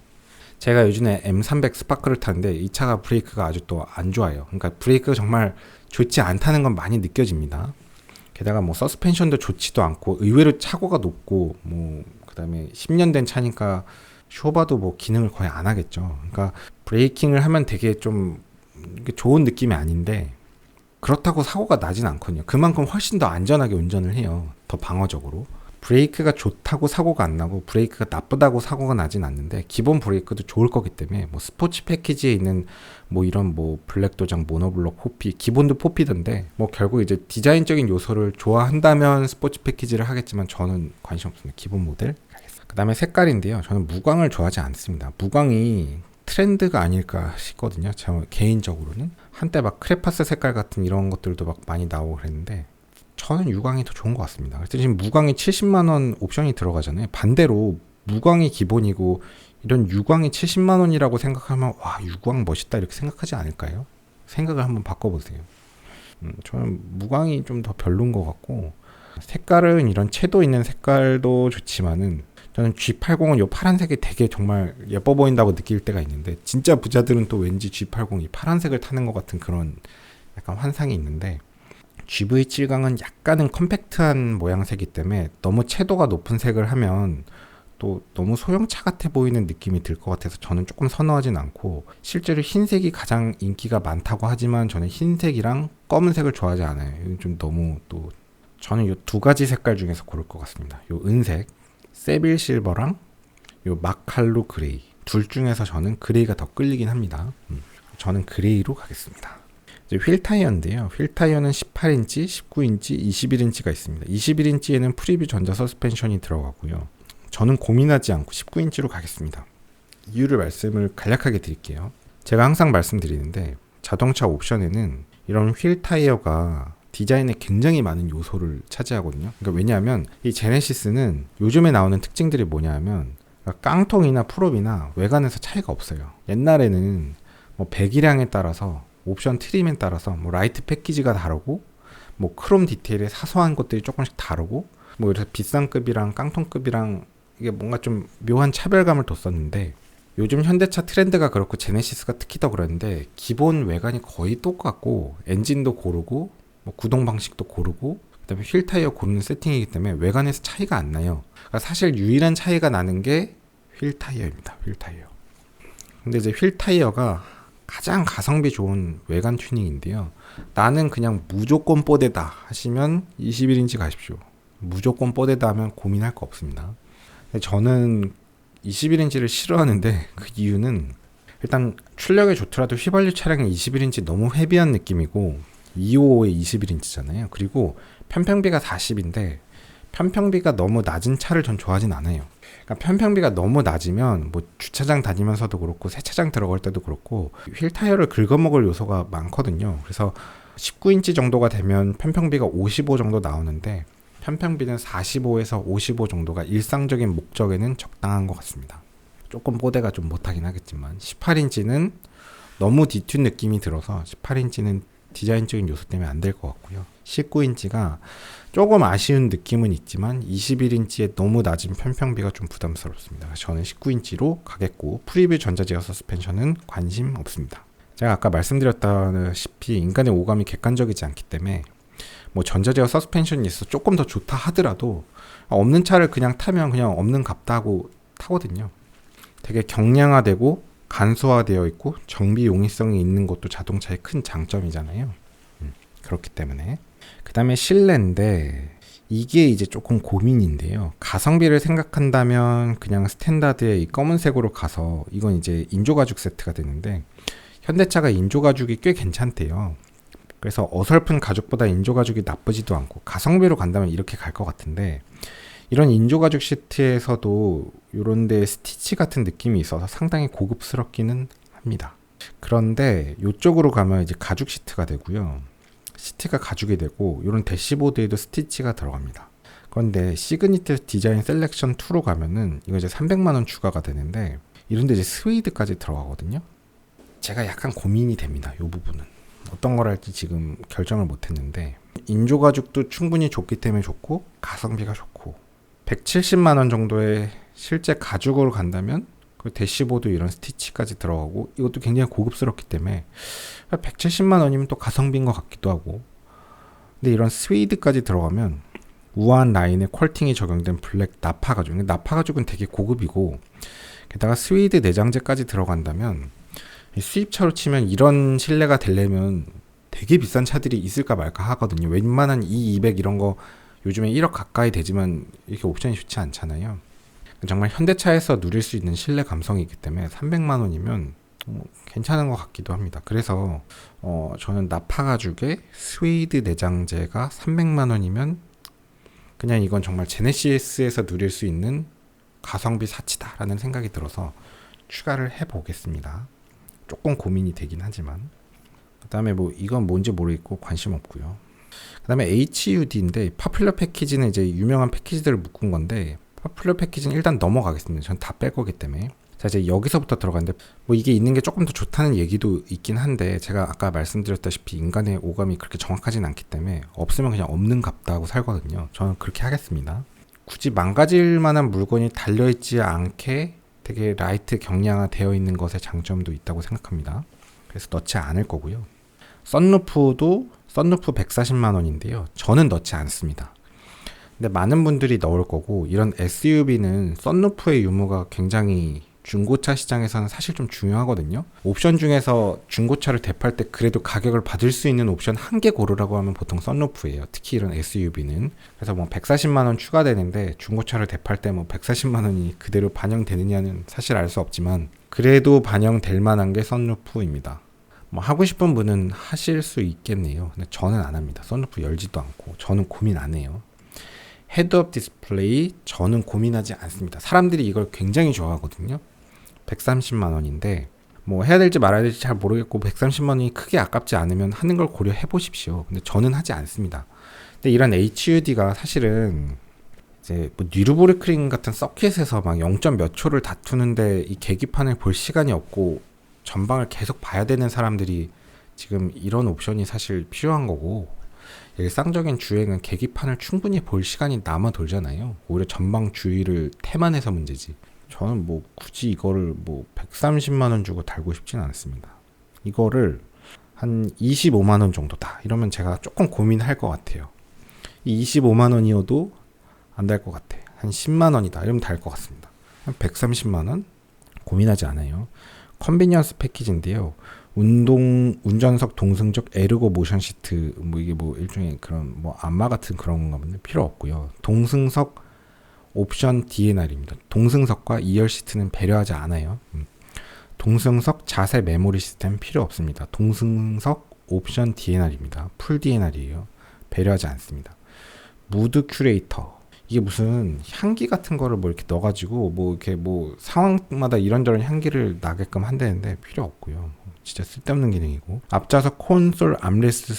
제가 요즘에 M300 스파크를 타는데 이 차가 브레이크가 아주 또 안 좋아요. 그러니까 브레이크가 정말 좋지 않다는 건 많이 느껴집니다. 게다가 뭐 서스펜션도 좋지도 않고 의외로 차고가 높고 뭐 그다음에 10년 된 차니까 쇼바도 뭐 기능을 거의 안 하겠죠. 그러니까 브레이킹을 하면 되게 좀 좋은 느낌이 아닌데 그렇다고 사고가 나진 않거든요. 그만큼 훨씬 더 안전하게 운전을 해요. 더 방어적으로. 브레이크가 좋다고 사고가 안 나고 브레이크가 나쁘다고 사고가 나진 않는데 기본 브레이크도 좋을 거기 때문에 뭐 스포츠 패키지에 있는 뭐 이런 뭐 블랙 도장 모노블록 포피 기본도 포피던데 뭐 결국 이제 디자인적인 요소를 좋아한다면 스포츠 패키지를 하겠지만 저는 관심 없습니다. 기본 모델 가겠습니다. 그 다음에 색깔인데요. 저는 무광을 좋아하지 않습니다. 무광이 트렌드가 아닐까 싶거든요. 저 개인적으로는 한때 막 크레파스 색깔 같은 이런 것들도 막 많이 나오고 그랬는데 저는 유광이 더 좋은 것 같습니다. 그래서 지금 무광이 70만 원 옵션이 들어가잖아요. 반대로 무광이 기본이고 이런 유광이 70만 원이라고 생각하면 와 유광 멋있다 이렇게 생각하지 않을까요? 생각을 한번 바꿔보세요. 저는 무광이 좀 더 별론 것 같고 색깔은 이런 채도 있는 색깔도 좋지만은 저는 G80은 요 파란색이 되게 정말 예뻐 보인다고 느낄 때가 있는데 진짜 부자들은 또 왠지 G80이 파란색을 타는 것 같은 그런 약간 환상이 있는데 GV7강은 약간은 컴팩트한 모양새이기 때문에 너무 채도가 높은 색을 하면 또 너무 소형차 같아 보이는 느낌이 들 것 같아서 저는 조금 선호하진 않고, 실제로 흰색이 가장 인기가 많다고 하지만 저는 흰색이랑 검은색을 좋아하지 않아요. 이건 좀 너무 또 저는 이 두 가지 색깔 중에서 고를 것 같습니다. 요 은색 세빌 실버랑 요 마칼로 그레이, 둘 중에서 저는 그레이가 더 끌리긴 합니다. 저는 그레이로 가겠습니다. 이제 휠 타이어인데요. 휠 타이어는 18인치, 19인치, 21인치가 있습니다. 21인치에는 프리뷰 전자 서스펜션이 들어가고요. 저는 고민하지 않고 19인치로 가겠습니다. 이유를 말씀을 간략하게 드릴게요. 제가 항상 말씀드리는데 자동차 옵션에는 이런 휠 타이어가 디자인에 굉장히 많은 요소를 차지하거든요. 그러니까 왜냐하면 이 제네시스는 요즘에 나오는 특징들이 뭐냐면 깡통이나 풀업이나 외관에서 차이가 없어요. 옛날에는 뭐 배기량에 따라서 옵션 트림에 따라서 뭐 라이트 패키지가 다르고 뭐 크롬 디테일의 사소한 것들이 조금씩 다르고 뭐 이래서 비싼 급이랑 깡통급이랑 이게 뭔가 좀 묘한 차별감을 뒀었는데, 요즘 현대차 트렌드가 그렇고 제네시스가 특히 더 그러는데 기본 외관이 거의 똑같고 엔진도 고르고 뭐 구동 방식도 고르고 그다음에 휠 타이어 고르는 세팅이기 때문에 외관에서 차이가 안 나요. 그러니까 사실 유일한 차이가 나는 게 휠 타이어입니다. 휠 타이어. 근데 이제 휠 타이어가 가장 가성비 좋은 외관 튜닝인데요. 나는 그냥 무조건 뽀대다 하시면 21인치 가십시오. 무조건 뽀대다 하면 고민할 거 없습니다. 저는 21인치를 싫어하는데 그 이유는 일단 출력이 좋더라도 휘발유 차량의 21인치 너무 헤비한 느낌이고 255의 21인치잖아요. 그리고 편평비가 40인데 편평비가 너무 낮은 차를 전 좋아하진 않아요. 그러니까 편평비가 너무 낮으면 뭐 주차장 다니면서도 그렇고 세차장 들어갈 때도 그렇고 휠 타이어를 긁어먹을 요소가 많거든요. 그래서 19인치 정도가 되면 편평비가 55 정도 나오는데 편평비는 45에서 55 정도가 일상적인 목적에는 적당한 것 같습니다. 조금 뽀대가 좀 못하긴 하겠지만 18인치는 너무 뒤튑 느낌이 들어서 18인치는 디자인적인 요소 때문에 안 될 것 같고요. 19인치가 조금 아쉬운 느낌은 있지만 21인치의 너무 낮은 편평비가 좀 부담스럽습니다. 저는 19인치로 가겠고 프리뷰 전자제어 서스펜션은 관심 없습니다. 제가 아까 말씀드렸다시피 인간의 오감이 객관적이지 않기 때문에 뭐 전자제어 서스펜션이 있어 조금 더 좋다 하더라도 없는 차를 그냥 타면 그냥 없는 값다 하고 타거든요. 되게 경량화되고 간소화되어 있고 정비 용이성이 있는 것도 자동차의 큰 장점이잖아요. 그렇기 때문에. 그 다음에 실내인데 이게 이제 조금 고민인데요. 가성비를 생각한다면 그냥 스탠다드의 이 검은색으로 가서 이건 이제 인조가죽 세트가 되는데 현대차가 인조가죽이 꽤 괜찮대요. 그래서 어설픈 가죽보다 인조가죽이 나쁘지도 않고 가성비로 간다면 이렇게 갈 것 같은데, 이런 인조가죽 시트에서도 이런 데 스티치 같은 느낌이 있어서 상당히 고급스럽기는 합니다. 그런데 이쪽으로 가면 이제 가죽 시트가 되고요. 시트가 가죽이 되고 이런 대시보드에도 스티치가 들어갑니다. 그런데 시그니처 디자인 셀렉션 2로 가면은 이거 이제 300만 원 추가가 되는데 이런 데 이제 스웨이드까지 들어가거든요. 제가 약간 고민이 됩니다. 이 부분은. 어떤 걸 할지 지금 결정을 못 했는데 인조가죽도 충분히 좋기 때문에 좋고 가성비가 좋고 170만 원 정도의 실제 가죽으로 간다면 그 대시보드 이런 스티치까지 들어가고 이것도 굉장히 고급스럽기 때문에 170만 원이면 또 가성비인 것 같기도 하고, 근데 이런 스웨이드까지 들어가면 우아한 라인에 퀄팅이 적용된 블랙 나파 가죽, 나파 가죽은 되게 고급이고 게다가 스웨이드 내장재까지 들어간다면 수입차로 치면 이런 실내가 되려면 되게 비싼 차들이 있을까 말까 하거든요. 웬만한 E200 이런 거 요즘에 1억 가까이 되지만 이렇게 옵션이 좋지 않잖아요. 정말 현대차에서 누릴 수 있는 실내 감성이기 때문에 300만 원이면 괜찮은 것 같기도 합니다. 그래서 저는 나파 가죽에 스웨이드 내장재가 300만 원이면 그냥 이건 정말 제네시스에서 누릴 수 있는 가성비 사치다라는 생각이 들어서 추가를 해보겠습니다. 조금 고민이 되긴 하지만. 그 다음에 뭐 이건 뭔지 모르겠고 관심 없고요. 그 다음에 HUD인데 파퓰러 패키지는 이제 유명한 패키지들을 묶은 건데 파퓰러 패키지는 일단 넘어가겠습니다. 전 다 뺄 거기 때문에. 자, 이제 여기서부터 들어가는데 뭐 이게 있는 게 조금 더 좋다는 얘기도 있긴 한데 제가 아까 말씀드렸다시피 인간의 오감이 그렇게 정확하진 않기 때문에 없으면 그냥 없는 값다 하고 살거든요. 저는 그렇게 하겠습니다. 굳이 망가질 만한 물건이 달려있지 않게 되게 라이트 경량화 되어 있는 것의 장점도 있다고 생각합니다. 그래서 넣지 않을 거고요. 썬루프 140만 원인데요. 저는 넣지 않습니다. 근데 많은 분들이 넣을 거고, 이런 SUV는 썬루프의 유무가 굉장히 중고차 시장에서는 사실 좀 중요하거든요. 옵션 중에서 중고차를 대팔 때 그래도 가격을 받을 수 있는 옵션 한 개 고르라고 하면 보통 썬루프예요. 특히 이런 SUV는. 그래서 뭐 140만 원 추가되는데 중고차를 대팔 때 뭐 140만 원이 그대로 반영되느냐는 사실 알 수 없지만 그래도 반영될 만한 게 썬루프입니다. 뭐 하고 싶은 분은 하실 수 있겠네요. 근데 저는 안 합니다. 썬루프 열지도 않고 저는 고민 안 해요. 헤드업 디스플레이 저는 고민하지 않습니다. 사람들이 이걸 굉장히 좋아하거든요. 130만 원인데 뭐 해야 될지 말아야 될지 잘 모르겠고 130만 원이 크게 아깝지 않으면 하는 걸 고려해 보십시오. 근데 저는 하지 않습니다. 근데 이런 HUD가 사실은 이제 뭐 뉴르부르크링 같은 서킷에서 막 0. 몇 초를 다투는데 이 계기판을 볼 시간이 없고 전방을 계속 봐야 되는 사람들이 지금 이런 옵션이 사실 필요한 거고, 일상적인 주행은 계기판을 충분히 볼 시간이 남아 돌잖아요. 오히려 전방 주의를 태만해서 문제지. 저는 뭐 굳이 이거를 뭐 130만 원 주고 달고 싶진 않습니다. 이거를 한 25만 원 정도다 이러면 제가 조금 고민할 것 같아요. 이 25만 원이어도 안 달 것 같아. 한 10만 원이다 이러면 달 것 같습니다. 한 130만 원 고민하지 않아요. 컨비니언스 패키지인데요. 운전석 동승적 에르고 모션 시트, 뭐 이게 뭐 일종의 그런 뭐 안마 같은 그런 건가 보네. 필요 없고요. 동승석 옵션 DNR입니다. 동승석과 2열 시트는 배려하지 않아요. 동승석 자세 메모리 시스템 필요 없습니다. 동승석 옵션 DNR입니다. 풀 DNR이에요. 배려하지 않습니다. 무드 큐레이터. 이게 무슨 향기 같은 거를 뭐 이렇게 넣어가지고 뭐 이렇게 뭐 상황마다 이런저런 향기를 나게끔 한다는데 필요 없고요. 진짜 쓸데없는 기능이고. 앞좌석 콘솔 암레스트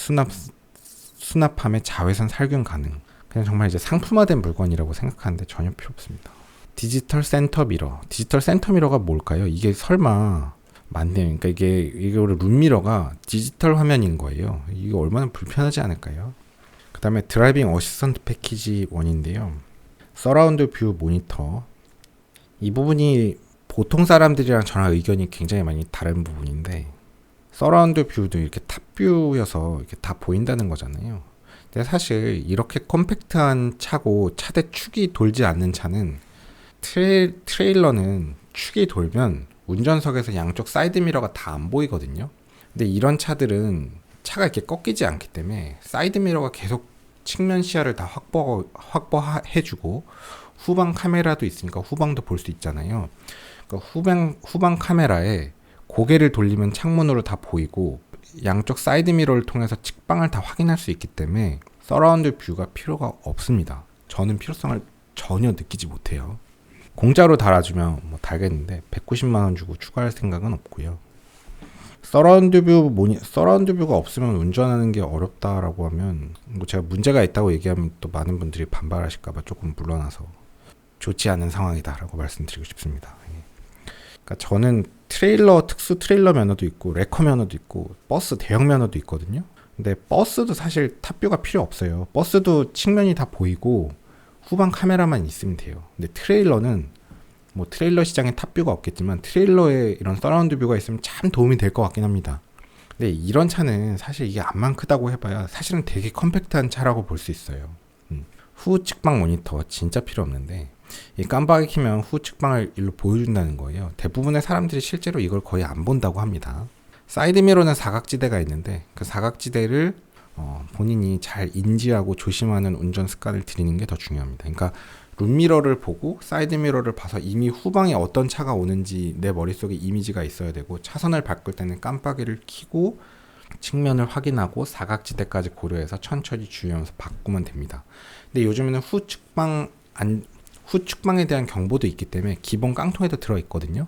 수납함에 자외선 살균 가능. 그냥 정말 이제 상품화된 물건이라고 생각하는데 전혀 필요 없습니다. 디지털 센터 미러. 디지털 센터 미러가 뭘까요? 이게 설마 맞네요. 그러니까 이게 우리 룸미러가 디지털 화면인 거예요. 이게 얼마나 불편하지 않을까요? 그 다음에 드라이빙 어시스턴트 패키지 1인데요. 서라운드 뷰 모니터. 이 부분이 보통 사람들이랑 저랑 의견이 굉장히 많이 다른 부분인데, 서라운드 뷰도 이렇게 탑뷰여서 이렇게 다 보인다는 거잖아요. 근데 사실 이렇게 컴팩트한 차고 차대 축이 돌지 않는 차는 트레일러는 축이 돌면 운전석에서 양쪽 사이드 미러가 다 안 보이거든요. 근데 이런 차들은 차가 이렇게 꺾이지 않기 때문에 사이드 미러가 계속 측면 시야를 다 확보해주고 후방 카메라도 있으니까 후방도 볼 수 있잖아요. 그러니까 후방 카메라에 고개를 돌리면 창문으로 다 보이고 양쪽 사이드 미러를 통해서 측방을 다 확인할 수 있기 때문에 서라운드 뷰가 필요가 없습니다. 저는 필요성을 전혀 느끼지 못해요. 공짜로 달아주면 뭐 달겠는데 190만 원 주고 추가할 생각은 없고요. 서라운드 뷰가 없으면 운전하는 게 어렵다라고 하면 뭐 제가 문제가 있다고 얘기하면 또 많은 분들이 반발하실까봐 조금 물러나서 좋지 않은 상황이다라고 말씀드리고 싶습니다. 그러니까 저는 특수 트레일러 면허도 있고 레커 면허도 있고 버스 대형 면허도 있거든요. 근데 버스도 사실 탑뷰가 필요 없어요. 버스도 측면이 다 보이고 후방 카메라만 있으면 돼요. 근데 트레일러는 뭐 트레일러 시장에 탑뷰가 없겠지만 트레일러에 이런 서라운드 뷰가 있으면 참 도움이 될 것 같긴 합니다. 근데 이런 차는 사실 이게 암만 크다고 해봐야 사실은 되게 컴팩트한 차라고 볼 수 있어요. 후 측방 모니터 진짜 필요 없는데 이 깜빡이 켜면 후 측방을 일로 보여준다는 거예요. 대부분의 사람들이 실제로 이걸 거의 안 본다고 합니다. 사이드 미러는 사각지대가 있는데 그 사각지대를 본인이 잘 인지하고 조심하는 운전 습관을 들이는 게 더 중요합니다. 그러니까 룸미러를 보고 사이드 미러를 봐서 이미 후방에 어떤 차가 오는지 내 머릿속에 이미지가 있어야 되고, 차선을 바꿀 때는 깜빡이를 켜고 측면을 확인하고 사각지대까지 고려해서 천천히 주의하면서 바꾸면 됩니다. 근데 요즘에는 후측방에 대한 경보도 있기 때문에 기본 깡통에도 들어있거든요.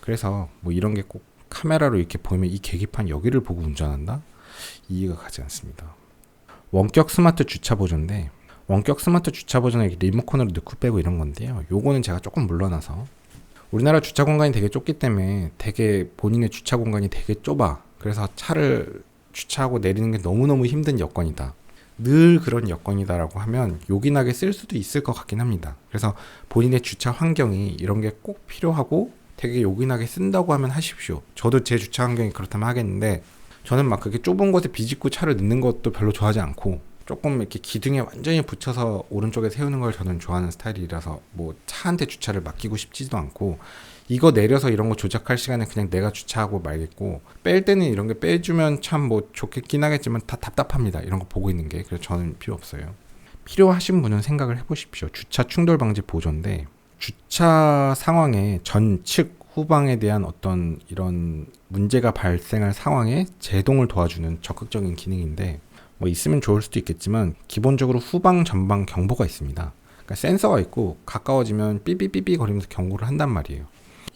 그래서 뭐 이런 게 꼭 카메라로 이렇게 보면 이 계기판 여기를 보고 운전한다? 이해가 가지 않습니다. 원격 스마트 주차 보조인데, 원격 스마트 주차 보조는 리모컨으로 넣고 빼고 이런 건데요. 요거는 제가 조금 물러나서, 우리나라 주차 공간이 되게 좁기 때문에 되게 본인의 주차 공간이 되게 좁아. 그래서 차를 주차하고 내리는 게 너무너무 힘든 여건이다. 늘 그런 여건이다라고 하면 요긴하게 쓸 수도 있을 것 같긴 합니다. 그래서 본인의 주차 환경이 이런 게 꼭 필요하고 되게 요긴하게 쓴다고 하면 하십시오. 저도 제 주차 환경이 그렇다면 하겠는데, 저는 막 그렇게 좁은 곳에 비집고 차를 넣는 것도 별로 좋아하지 않고, 조금 이렇게 기둥에 완전히 붙여서 오른쪽에 세우는 걸 저는 좋아하는 스타일이라서 뭐 차한테 주차를 맡기고 싶지도 않고, 이거 내려서 이런 거 조작할 시간에 그냥 내가 주차하고 말겠고, 뺄 때는 이런 게 빼주면 참 뭐 좋겠긴 하겠지만 다 답답합니다. 이런 거 보고 있는 게. 그래서 저는 필요 없어요. 필요하신 분은 생각을 해보십시오. 주차 충돌 방지 보조인데, 주차 상황에 전측 후방에 대한 어떤 이런 문제가 발생할 상황에 제동을 도와주는 적극적인 기능인데, 뭐 있으면 좋을 수도 있겠지만 기본적으로 후방 전방 경보가 있습니다. 그러니까 센서가 있고 가까워지면 삐삐삐삐 거리면서 경고를 한단 말이에요.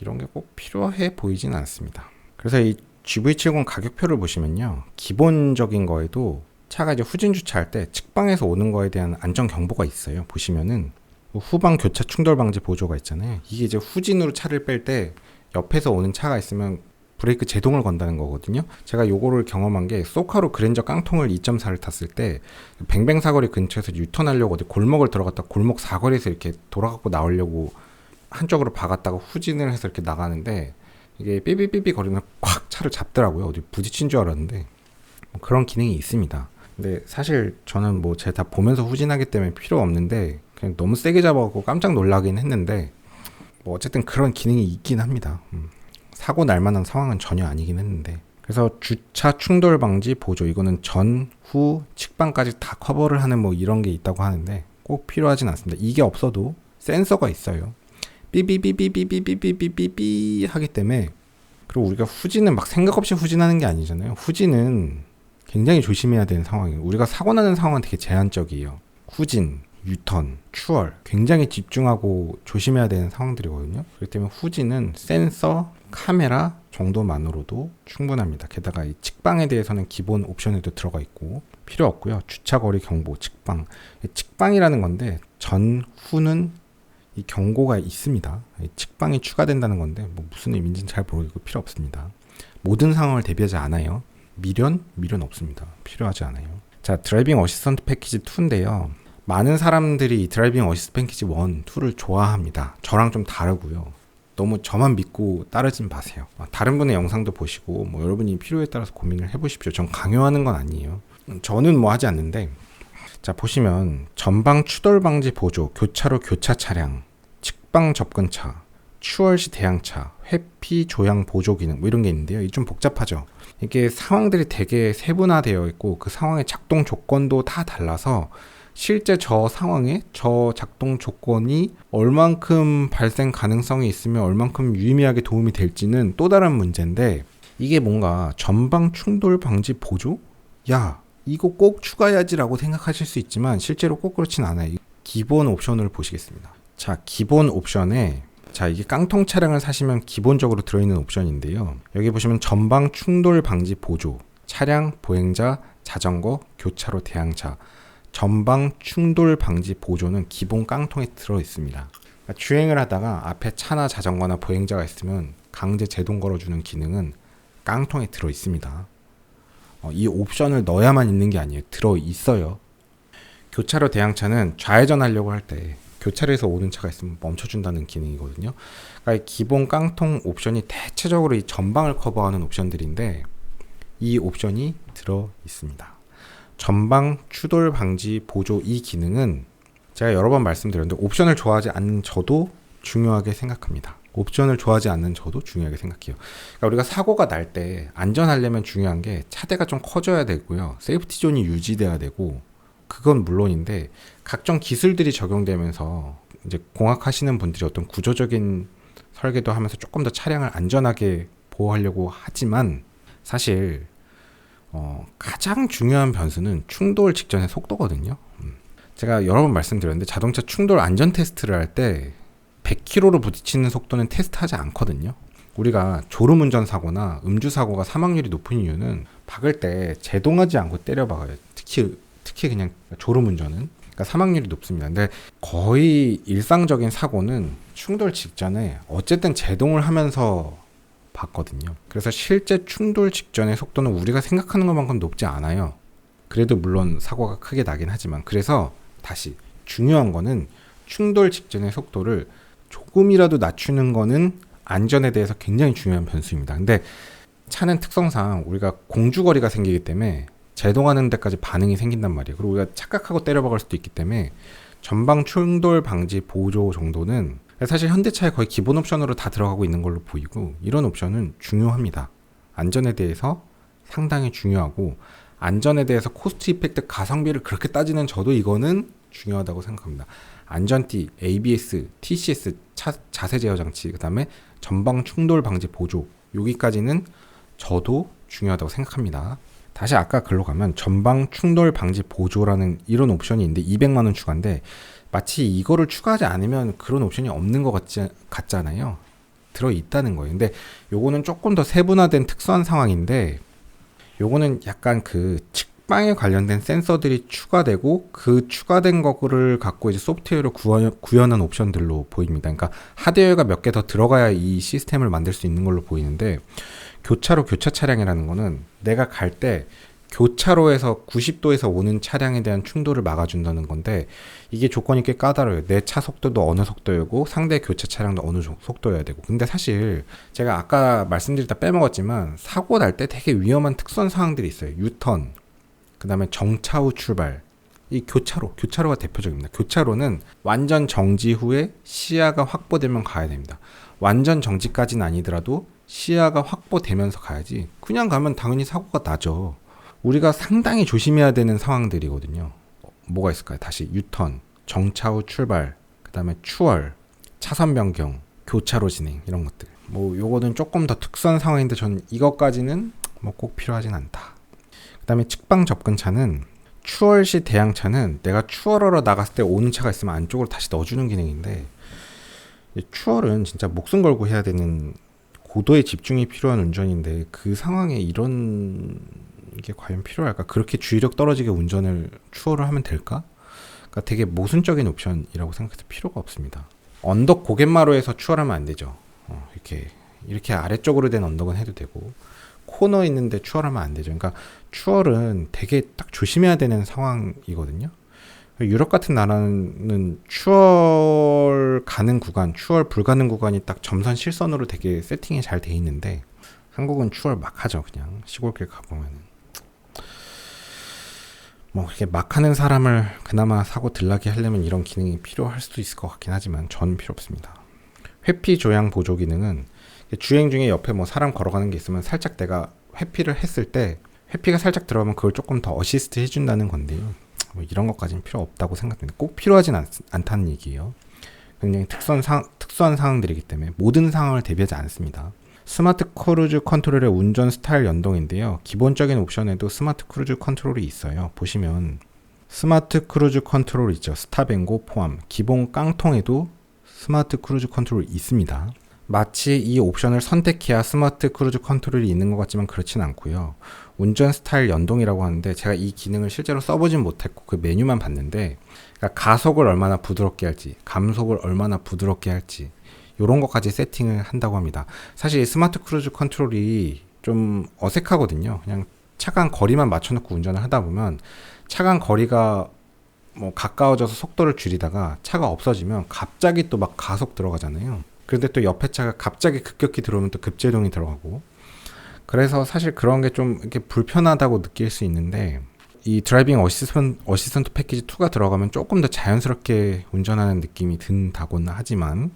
이런 게 꼭 필요해 보이진 않습니다. 그래서 이 GV70 가격표를 보시면요, 기본적인 거에도 차가 이제 후진 주차할 때 측방에서 오는 거에 대한 안전 경보가 있어요. 보시면은 후방 교차 충돌 방지 보조가 있잖아요. 이게 이제 후진으로 차를 뺄 때 옆에서 오는 차가 있으면 브레이크 제동을 건다는 거거든요. 제가 요거를 경험한 게 소카로 그랜저 깡통을 2.4를 탔을 때 뱅뱅 사거리 근처에서 유턴하려고 어디 골목을 들어갔다 골목 사거리에서 이렇게 돌아가고 나오려고 한쪽으로 박았다가 후진을 해서 이렇게 나가는데, 이게 삐삐삐삐 거리면 콱 차를 잡더라고요. 어디 부딪힌 줄 알았는데 뭐 그런 기능이 있습니다. 근데 사실 저는 뭐 제가 다 보면서 후진하기 때문에 필요 없는데, 그냥 너무 세게 잡아갖고 깜짝 놀라긴 했는데, 뭐 어쨌든 그런 기능이 있긴 합니다. 사고 날 만한 상황은 전혀 아니긴 했는데. 그래서 주차 충돌 방지 보조, 이거는 전, 후, 측방까지 다 커버를 하는 뭐 이런 게 있다고 하는데 꼭 필요하진 않습니다. 이게 없어도 센서가 있어요. 삐삐삐삐삐삐삐삐삐삐 하기 때문에. 그리고 우리가 후진은 막 생각 없이 후진하는 게 아니잖아요. 후진은 굉장히 조심해야 되는 상황이에요. 우리가 사고 나는 상황은 되게 제한적이에요. 후진, 유턴, 추월, 굉장히 집중하고 조심해야 되는 상황들이거든요. 그렇기 때문에 후진은 센서, 카메라 정도만으로도 충분합니다. 게다가 이 측방에 대해서는 기본 옵션에도 들어가 있고 필요 없고요. 주차거리 경보, 측방. 측방이라는 건데 전, 후는 이 경고가 있습니다. 이 측방이 추가된다는 건데 뭐 무슨 의미인지는 잘 모르겠고 필요 없습니다. 모든 상황을 대비하지 않아요. 미련 없습니다. 필요하지 않아요. 자, 드라이빙 어시스턴트 패키지 2인데요. 많은 사람들이 이 드라이빙 어시스턴트 패키지 1, 2를 좋아합니다. 저랑 좀 다르고요. 너무 저만 믿고 따르진 마세요. 다른 분의 영상도 보시고 뭐 여러분이 필요에 따라서 고민을 해보십시오. 전 강요하는 건 아니에요. 저는 뭐 하지 않는데, 자 보시면 전방 추돌 방지 보조, 교차로 교차 차량, 측방 접근차, 추월 시 대항차, 회피 조향 보조 기능 뭐 이런 게 있는데요. 이게 좀 복잡하죠. 이게 상황들이 되게 세분화되어 있고 그 상황의 작동 조건도 다 달라서 실제 저 상황에 저 작동 조건이 얼만큼 발생 가능성이 있으면 얼만큼 유의미하게 도움이 될지는 또 다른 문제인데, 이게 뭔가 전방 충돌 방지 보조? 야, 이거 꼭 추가해야지라고 생각하실 수 있지만 실제로 꼭 그렇진 않아요. 기본 옵션을 보시겠습니다. 자, 기본 옵션에 이게 깡통 차량을 사시면 기본적으로 들어있는 옵션인데요. 여기 보시면 전방 충돌 방지 보조, 차량, 보행자, 자전거, 교차로 대항차, 전방 충돌 방지 보조는 기본 깡통에 들어 있습니다. 그러니까 주행을 하다가 앞에 차나 자전거나 보행자가 있으면 강제 제동 걸어주는 기능은 깡통에 들어 있습니다. 이 옵션을 넣어야만 있는 게 아니에요. 들어 있어요. 교차로 대항차는 좌회전 하려고 할 때 교차로에서 오는 차가 있으면 멈춰준다는 기능이거든요. 그러니까 기본 깡통 옵션이 대체적으로 이 전방을 커버하는 옵션들인데 이 옵션이 들어 있습니다. 전방 추돌 방지 보조, 이 기능은 제가 여러 번 말씀드렸는데 옵션을 좋아하지 않는 저도 중요하게 생각합니다. 옵션을 좋아하지 않는 저도 중요하게 생각해요. 그러니까 우리가 사고가 날 때 안전하려면 중요한 게 차대가 좀 커져야 되고요. 세이프티 존이 유지돼야 되고, 그건 물론인데 각종 기술들이 적용되면서 이제 공학하시는 분들이 어떤 구조적인 설계도 하면서 조금 더 차량을 안전하게 보호하려고 하지만 사실 가장 중요한 변수는 충돌 직전의 속도거든요. 제가 여러 번 말씀드렸는데 자동차 충돌 안전 테스트를 할 때 100km로 부딪히는 속도는 테스트하지 않거든요. 우리가 졸음운전 사고나 음주 사고가 사망률이 높은 이유는 박을 때 제동하지 않고 때려 박아요. 특히 그냥 졸음운전은. 그러니까 사망률이 높습니다. 근데 거의 일상적인 사고는 충돌 직전에 어쨌든 제동을 하면서 봤거든요. 그래서 실제 충돌 직전의 속도는 우리가 생각하는 것만큼 높지 않아요. 그래도 물론 사고가 크게 나긴 하지만, 그래서 다시 중요한 거는 충돌 직전의 속도를 조금이라도 낮추는 거는 안전에 대해서 굉장히 중요한 변수입니다. 근데 차는 특성상 우리가 공주거리가 생기기 때문에 제동하는 데까지 반응이 생긴단 말이에요. 그리고 우리가 착각하고 때려박을 수도 있기 때문에 전방 충돌 방지 보조 정도는 사실 현대차에 거의 기본 옵션으로 다 들어가고 있는 걸로 보이고, 이런 옵션은 중요합니다. 안전에 대해서 상당히 중요하고, 안전에 대해서 코스트 이펙트 가성비를 그렇게 따지는 저도 이거는 중요하다고 생각합니다. 안전띠, ABS, TCS, 자세 제어 장치, 그 다음에 전방 충돌 방지 보조, 여기까지는 저도 중요하다고 생각합니다. 다시 아까 글로 가면 전방 충돌 방지 보조라는 이런 옵션이 있는데 200만원 추가인데, 마치 이거를 추가하지 않으면 그런 옵션이 없는 것 같잖아요. 들어있다는 거예요. 근데 요거는 조금 더 세분화된 특수한 상황인데, 요거는 약간 그 측방에 관련된 센서들이 추가되고, 그 추가된 거를 갖고 이제 소프트웨어로 구현한 옵션들로 보입니다. 그러니까 하드웨어가 몇 개 더 들어가야 이 시스템을 만들 수 있는 걸로 보이는데, 교차로 교차 차량이라는 거는 내가 갈 때 교차로에서 90도에서 오는 차량에 대한 충돌을 막아준다는 건데, 이게 조건이 꽤 까다로워요. 내 차 속도도 어느 속도이고 상대 교차 차량도 어느 속도여야 되고. 근데 사실 제가 아까 말씀드리다 빼먹었지만, 사고 날 때 되게 위험한 특수한 상황들이 있어요. 유턴, 그 다음에 정차 후 출발, 이 교차로가 대표적입니다. 교차로는 완전 정지 후에 시야가 확보되면 가야 됩니다. 완전 정지까지는 아니더라도 시야가 확보되면서 가야지, 그냥 가면 당연히 사고가 나죠. 우리가 상당히 조심해야 되는 상황들이거든요. 뭐가 있을까요? 다시 유턴, 정차 후 출발, 그 다음에 추월, 차선 변경, 교차로 진행, 이런 것들. 뭐 요거는 조금 더 특수한 상황인데 저는 이것까지는 뭐 꼭 필요하진 않다. 그 다음에 측방 접근차는, 추월 시 대항차는 내가 추월하러 나갔을 때 오는 차가 있으면 안쪽으로 다시 넣어주는 기능인데, 추월은 진짜 목숨 걸고 해야 되는 고도의 집중이 필요한 운전인데, 그 상황에 이런 게 과연 필요할까? 그렇게 주의력 떨어지게 운전을 추월을 하면 될까? 그러니까 되게 모순적인 옵션이라고 생각해서 필요가 없습니다. 언덕 고갯마루에서 추월하면 안 되죠. 이렇게 아래쪽으로 된 언덕은 해도 되고, 코너 있는데 추월하면 안 되죠. 그러니까 추월은 되게 딱 조심해야 되는 상황이거든요. 유럽 같은 나라는 추월 가능 구간, 추월 불가능 구간이 딱 점선 실선으로 되게 세팅이 잘 돼 있는데, 한국은 추월 막 하죠. 그냥 시골길 가보면은. 뭐 이렇게 막 하는 사람을 그나마 사고 덜나게 하려면 이런 기능이 필요할 수도 있을 것 같긴 하지만 저는 필요 없습니다. 회피 조향 보조 기능은, 주행 중에 옆에 뭐 사람 걸어가는 게 있으면 살짝 내가 회피를 했을 때 회피가 살짝 들어가면 그걸 조금 더 어시스트 해준다는 건데요. 뭐 이런 것까지는 필요 없다고 생각합니다. 꼭 필요하진 않다는 얘기예요. 굉장히 특수한 상황들이기 때문에 모든 상황을 대비하지 않습니다. 스마트 크루즈 컨트롤의 운전 스타일 연동인데요. 기본적인 옵션에도 스마트 크루즈 컨트롤이 있어요. 보시면 스마트 크루즈 컨트롤 있죠. 스탑앤고 포함. 기본 깡통에도 스마트 크루즈 컨트롤이 있습니다. 마치 이 옵션을 선택해야 스마트 크루즈 컨트롤이 있는 것 같지만 그렇진 않고요. 운전 스타일 연동이라고 하는데, 제가 이 기능을 실제로 써보진 못했고 그 메뉴만 봤는데, 그러니까 가속을 얼마나 부드럽게 할지, 감속을 얼마나 부드럽게 할지, 이런 것까지 세팅을 한다고 합니다. 사실 스마트 크루즈 컨트롤이 좀 어색하거든요. 그냥 차간 거리만 맞춰놓고 운전을 하다 보면 차간 거리가 뭐 가까워져서 속도를 줄이다가 차가 없어지면 갑자기 또 막 가속 들어가잖아요. 그런데 또 옆에 차가 갑자기 급격히 들어오면 또 급제동이 들어가고, 그래서 사실 그런 게 좀 이렇게 불편하다고 느낄 수 있는데, 이 드라이빙 어시스턴트 패키지 2가 들어가면 조금 더 자연스럽게 운전하는 느낌이 든다고는 하지만,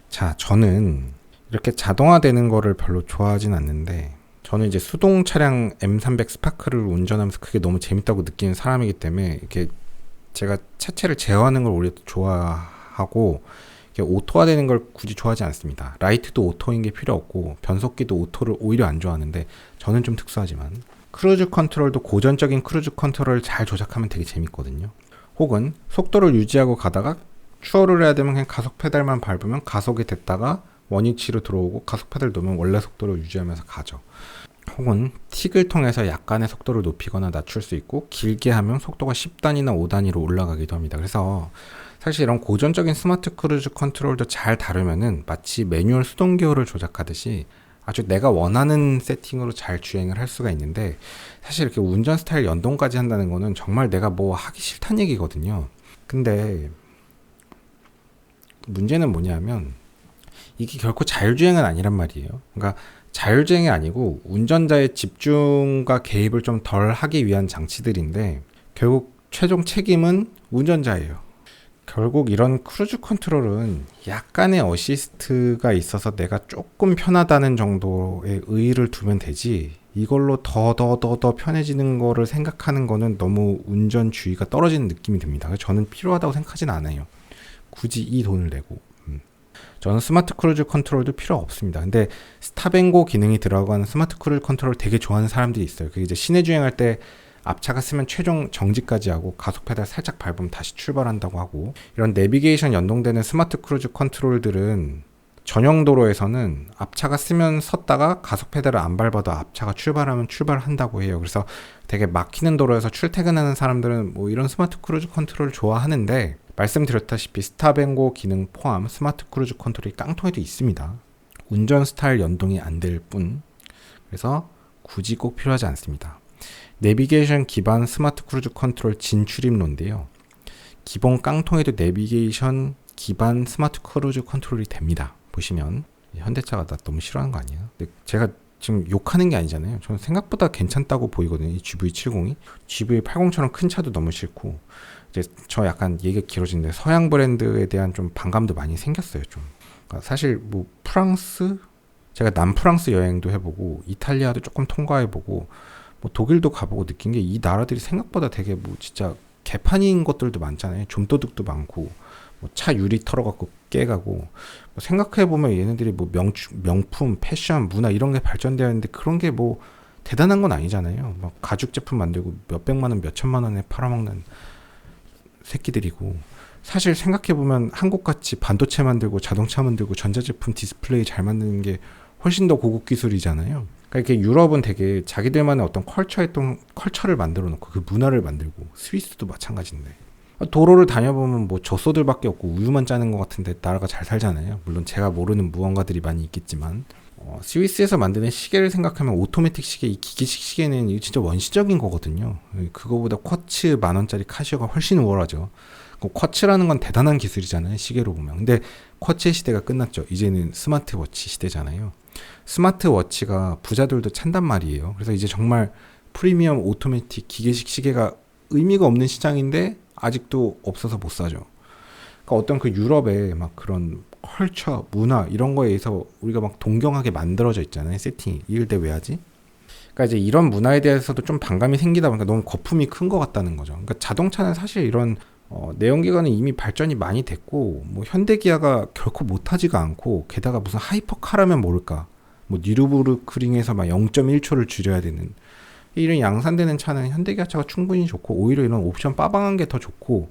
자, 저는 이렇게 자동화되는 거를 별로 좋아하진 않는데, 저는 이제 수동 차량 M300 스파크를 운전하면서 그게 너무 재밌다고 느끼는 사람이기 때문에, 이렇게 제가 차체를 제어하는 걸 오히려 좋아하고, 오토화되는 걸 굳이 좋아하지 않습니다. 라이트도 오토인 게 필요 없고, 변속기도 오토를 오히려 안 좋아하는데, 저는 좀 특수하지만 크루즈 컨트롤도 고전적인 크루즈 컨트롤을 잘 조작하면 되게 재밌거든요. 혹은 속도를 유지하고 가다가 추월을 해야 되면 그냥 가속 페달만 밟으면 가속이 됐다가 원위치로 들어오고, 가속 페달 놓으면 원래 속도를 유지하면서 가죠. 혹은 틱을 통해서 약간의 속도를 높이거나 낮출 수 있고, 길게 하면 속도가 10단위나 5단위로 올라가기도 합니다. 그래서 사실 이런 고전적인 스마트 크루즈 컨트롤도 잘 다루면은 마치 매뉴얼 수동 기어를 조작하듯이 아주 내가 원하는 세팅으로 잘 주행을 할 수가 있는데, 사실 이렇게 운전 스타일 연동까지 한다는 거는 정말 내가 뭐 하기 싫다는 얘기거든요. 근데 문제는 뭐냐면, 이게 결코 자율주행은 아니란 말이에요. 그러니까 자율주행이 아니고 운전자의 집중과 개입을 좀 덜 하기 위한 장치들인데 결국 최종 책임은 운전자예요. 결국 이런 크루즈 컨트롤은 약간의 어시스트가 있어서 내가 조금 편하다는 정도의 의의를 두면 되지, 이걸로 더 편해지는 거를 생각하는 거는 너무 운전주의가 떨어지는 느낌이 듭니다. 저는 필요하다고 생각하진 않아요. 굳이 이 돈을 내고. 저는 스마트 크루즈 컨트롤도 필요 없습니다. 근데 스탑앤고 기능이 들어가는 스마트 크루즈 컨트롤 되게 좋아하는 사람들이 있어요. 그게 이제 시내 주행할 때 앞차가 쓰면 최종 정지까지 하고 가속 페달 살짝 밟으면 다시 출발한다고 하고, 이런 내비게이션 연동되는 스마트 크루즈 컨트롤들은 전용 도로에서는 앞차가 쓰면 섰다가 가속 페달을 안 밟아도 앞차가 출발하면 출발한다고 해요. 그래서 되게 막히는 도로에서 출퇴근하는 사람들은 뭐 이런 스마트 크루즈 컨트롤을 좋아하는데, 말씀드렸다시피 스탑앤고 기능 포함 스마트 크루즈 컨트롤이 깡통에도 있습니다. 운전 스타일 연동이 안 될 뿐. 그래서 굳이 꼭 필요하지 않습니다. 내비게이션 기반 스마트 크루즈 컨트롤 진출입로인데요. 기본 깡통에도 내비게이션 기반 스마트 크루즈 컨트롤이 됩니다. 보시면 현대차가 나 너무 싫어하는 거 아니에요? 근데 제가 지금 욕하는 게 아니잖아요. 저는 생각보다 괜찮다고 보이거든요. 이 GV70이. GV80처럼 큰 차도 너무 싫고, 이제 저 약간 얘기가 길어지는데 서양 브랜드에 대한 좀 반감도 많이 생겼어요. 좀. 그러니까 사실 뭐 프랑스, 제가 남프랑스 여행도 해보고 이탈리아도 조금 통과해보고 뭐 독일도 가보고 느낀 게, 이 나라들이 생각보다 되게 뭐 진짜 개판인 것들도 많잖아요. 좀도둑도 많고, 뭐 차 유리 털어갖고 깨가고, 뭐 생각해보면 얘네들이 뭐 명품, 패션, 문화 이런 게 발전되어 있는데 그런 게 뭐 대단한 건 아니잖아요. 막 가죽 제품 만들고 몇백만 원, 몇천만 원에 팔아먹는 새끼들이고, 사실 생각해보면 한국같이 반도체 만들고 자동차 만들고 전자제품 디스플레이 잘 만드는 게 훨씬 더 고급 기술이잖아요. 그러니까 이렇게 유럽은 되게 자기들만의 어떤 컬처를 만들어 놓고 그 문화를 만들고, 스위스도 마찬가지인데, 도로를 다녀보면 뭐 젖소들밖에 없고 우유만 짜는 것 같은데 나라가 잘 살잖아요. 물론 제가 모르는 무언가들이 많이 있겠지만, 스위스에서 만드는 시계를 생각하면 오토매틱 시계, 이 기계식 시계는 이거 진짜 원시적인 거거든요. 그거보다 쿼츠 10,000원짜리 카시오가 훨씬 우월하죠. 쿼츠라는 건 대단한 기술이잖아요, 시계로 보면. 근데 쿼츠의 시대가 끝났죠. 이제는 스마트워치 시대잖아요. 스마트워치가 부자들도 찬단 말이에요. 그래서 이제 정말 프리미엄 오토매틱 기계식 시계가 의미가 없는 시장인데 아직도 없어서 못 사죠. 그러니까 어떤 그 유럽의 막 그런 컬처, 문화 이런 거에 의해서 우리가 막 동경하게 만들어져 있잖아요, 세팅이. 이럴 때 왜 하지? 그러니까 이제 이런 문화에 대해서도 좀 반감이 생기다 보니까 너무 거품이 큰 것 같다는 거죠. 그러니까 자동차는 사실 이런 내연기관은 이미 발전이 많이 됐고, 뭐 현대기아가 결코 못하지가 않고, 게다가 무슨 하이퍼카라면 모를까, 뭐 뉴르부르크링에서 막 0.1초를 줄여야 되는 이런 양산되는 차는 현대기아차가 충분히 좋고, 오히려 이런 옵션 빠방한 게 더 좋고,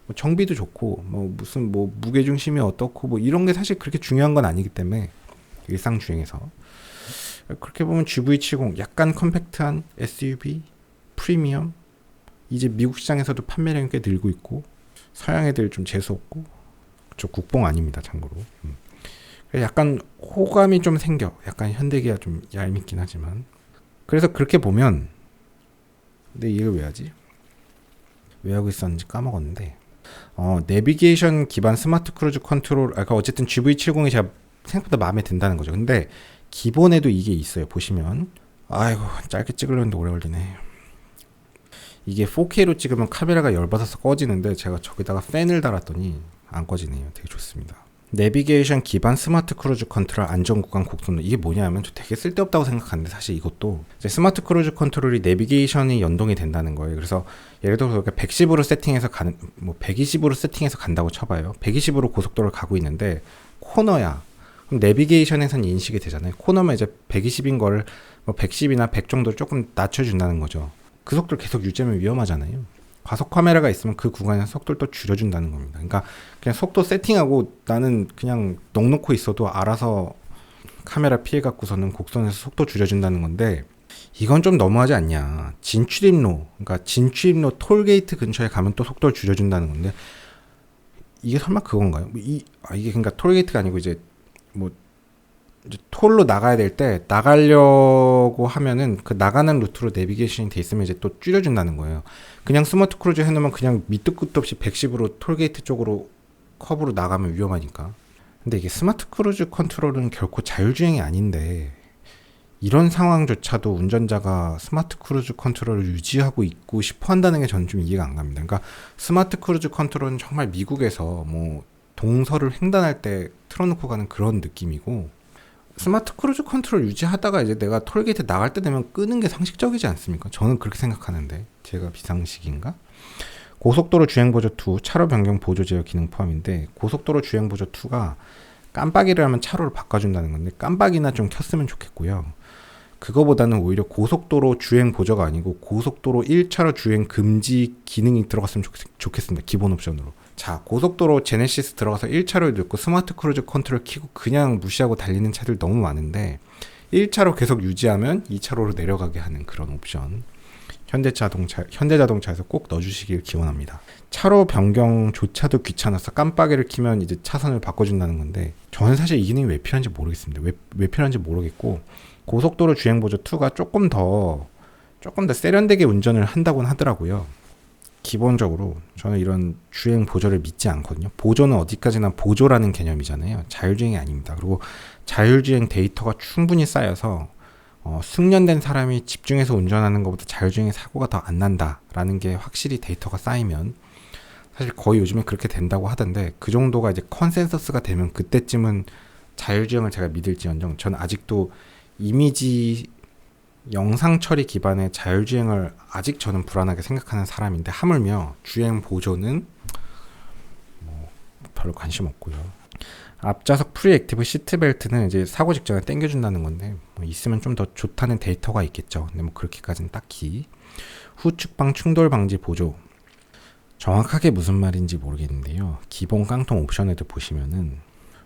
뭐 정비도 좋고, 뭐 무슨 뭐 무게중심이 어떻고 뭐 이런 게 사실 그렇게 중요한 건 아니기 때문에, 일상 주행에서 그렇게 보면 GV70 약간 컴팩트한 SUV 프리미엄, 이제 미국 시장에서도 판매량이 꽤 늘고 있고, 서양 애들 좀 재수없고, 저 국뽕 아닙니다, 참고로. 약간 호감이 좀 생겨. 약간 현대기아 좀 얄밉긴 하지만. 그래서 그렇게 보면, 근데 이걸 왜 하지? 왜 하고 있었는지 까먹었는데, 내비게이션 기반 스마트 크루즈 컨트롤, 그러니까 어쨌든 GV70이 제가 생각보다 마음에 든다는 거죠. 근데 기본에도 이게 있어요. 보시면, 아이고 짧게 찍으려는데 오래 걸리네. 이게 4K로 찍으면 카메라가 열받아서 꺼지는데, 제가 저기다가 팬을 달았더니 안 꺼지네요. 되게 좋습니다. 내비게이션 기반 스마트 크루즈 컨트롤 안전구간 곡선도, 이게 뭐냐면 저 되게 쓸데없다고 생각하는데, 사실 이것도 이제 스마트 크루즈 컨트롤이 내비게이션이 연동이 된다는 거예요. 그래서 예를 들어서 110으로 세팅해서 가는, 뭐 120으로 세팅해서 간다고 쳐봐요. 120으로 고속도로를 가고 있는데 코너야. 그럼 내비게이션에선 인식이 되잖아요. 코너면 이제 120인 거를 뭐 110이나 100 정도로 조금 낮춰준다는 거죠. 그 속도를 계속 유지하면 위험하잖아요. 과속 카메라가 있으면 그 구간에서 속도를 또 줄여준다는 겁니다. 그러니까 그냥 속도 세팅하고 나는 그냥 넉놓고 있어도 알아서 카메라 피해갖고서는 곡선에서 속도 줄여준다는 건데, 이건 좀 너무하지 않냐. 진출입로, 그러니까 진출입로 톨게이트 근처에 가면 또 속도를 줄여준다는 건데, 이게 설마 그건가요? 이게 그러니까 톨게이트가 아니고 이제 뭐 이제 톨로 나가야 될 때, 나가려고 하면은 그 나가는 루트로 내비게이션이 돼 있으면 이제 또 줄여준다는 거예요. 그냥 스마트 크루즈 해놓으면 그냥 밑도 끝도 없이 110으로 톨게이트 쪽으로 커브로 나가면 위험하니까. 근데 이게 스마트 크루즈 컨트롤은 결코 자율주행이 아닌데, 이런 상황조차도 운전자가 스마트 크루즈 컨트롤을 유지하고 있고 싶어 한다는 게 저는 좀 이해가 안 갑니다. 그러니까 스마트 크루즈 컨트롤은 정말 미국에서 뭐 동서를 횡단할 때 틀어놓고 가는 그런 느낌이고, 스마트 크루즈 컨트롤 유지하다가 이제 내가 톨게이트 나갈 때 되면 끄는 게 상식적이지 않습니까? 저는 그렇게 생각하는데 제가 비상식인가? 고속도로 주행보조 2 차로 변경 보조 제어 기능 포함인데, 고속도로 주행보조 2가 깜빡이를 하면 차로를 바꿔준다는 건데 깜빡이나 좀 켰으면 좋겠고요. 그거보다는 오히려 고속도로 주행 보조가 아니고 고속도로 1차로 주행 금지 기능이 들어갔으면 좋겠습니다. 기본 옵션으로. 자, 고속도로 제네시스 들어가서 1차로에 넣고 스마트 크루즈 컨트롤 켜고 그냥 무시하고 달리는 차들 너무 많은데 1차로 계속 유지하면 2차로로 내려가게 하는 그런 옵션. 현대자동차에서 꼭 넣어주시길 기원합니다. 차로 변경조차도 귀찮아서 깜빡이를 켜면 이제 차선을 바꿔준다는 건데, 저는 사실 이 기능이 왜 필요한지 모르겠습니다. 왜 필요한지 모르겠고, 고속도로 주행보조 2가 조금 더 세련되게 운전을 한다고는 하더라고요. 기본적으로 저는 이런 주행 보조를 믿지 않거든요. 보조는 어디까지나 보조라는 개념이잖아요. 자율주행이 아닙니다. 그리고 자율주행 데이터가 충분히 쌓여서 숙련된 사람이 집중해서 운전하는 것보다 자율주행의 사고가 더 안 난다라는 게 확실히 데이터가 쌓이면, 사실 거의 요즘에 그렇게 된다고 하던데, 그 정도가 이제 컨센서스가 되면 그때쯤은 자율주행을 제가 믿을지언정, 저는 아직도 이미지 영상 처리 기반의 자율주행을 아직 저는 불안하게 생각하는 사람인데, 하물며 주행 보조는 뭐 별로 관심 없고요. 앞좌석 프리액티브 시트벨트는 이제 사고 직전에 당겨준다는 건데, 뭐 있으면 좀 더 좋다는 데이터가 있겠죠. 근데 뭐 그렇게까지는 딱히. 후측방 충돌 방지 보조, 정확하게 무슨 말인지 모르겠는데요. 기본 깡통 옵션에도 보시면은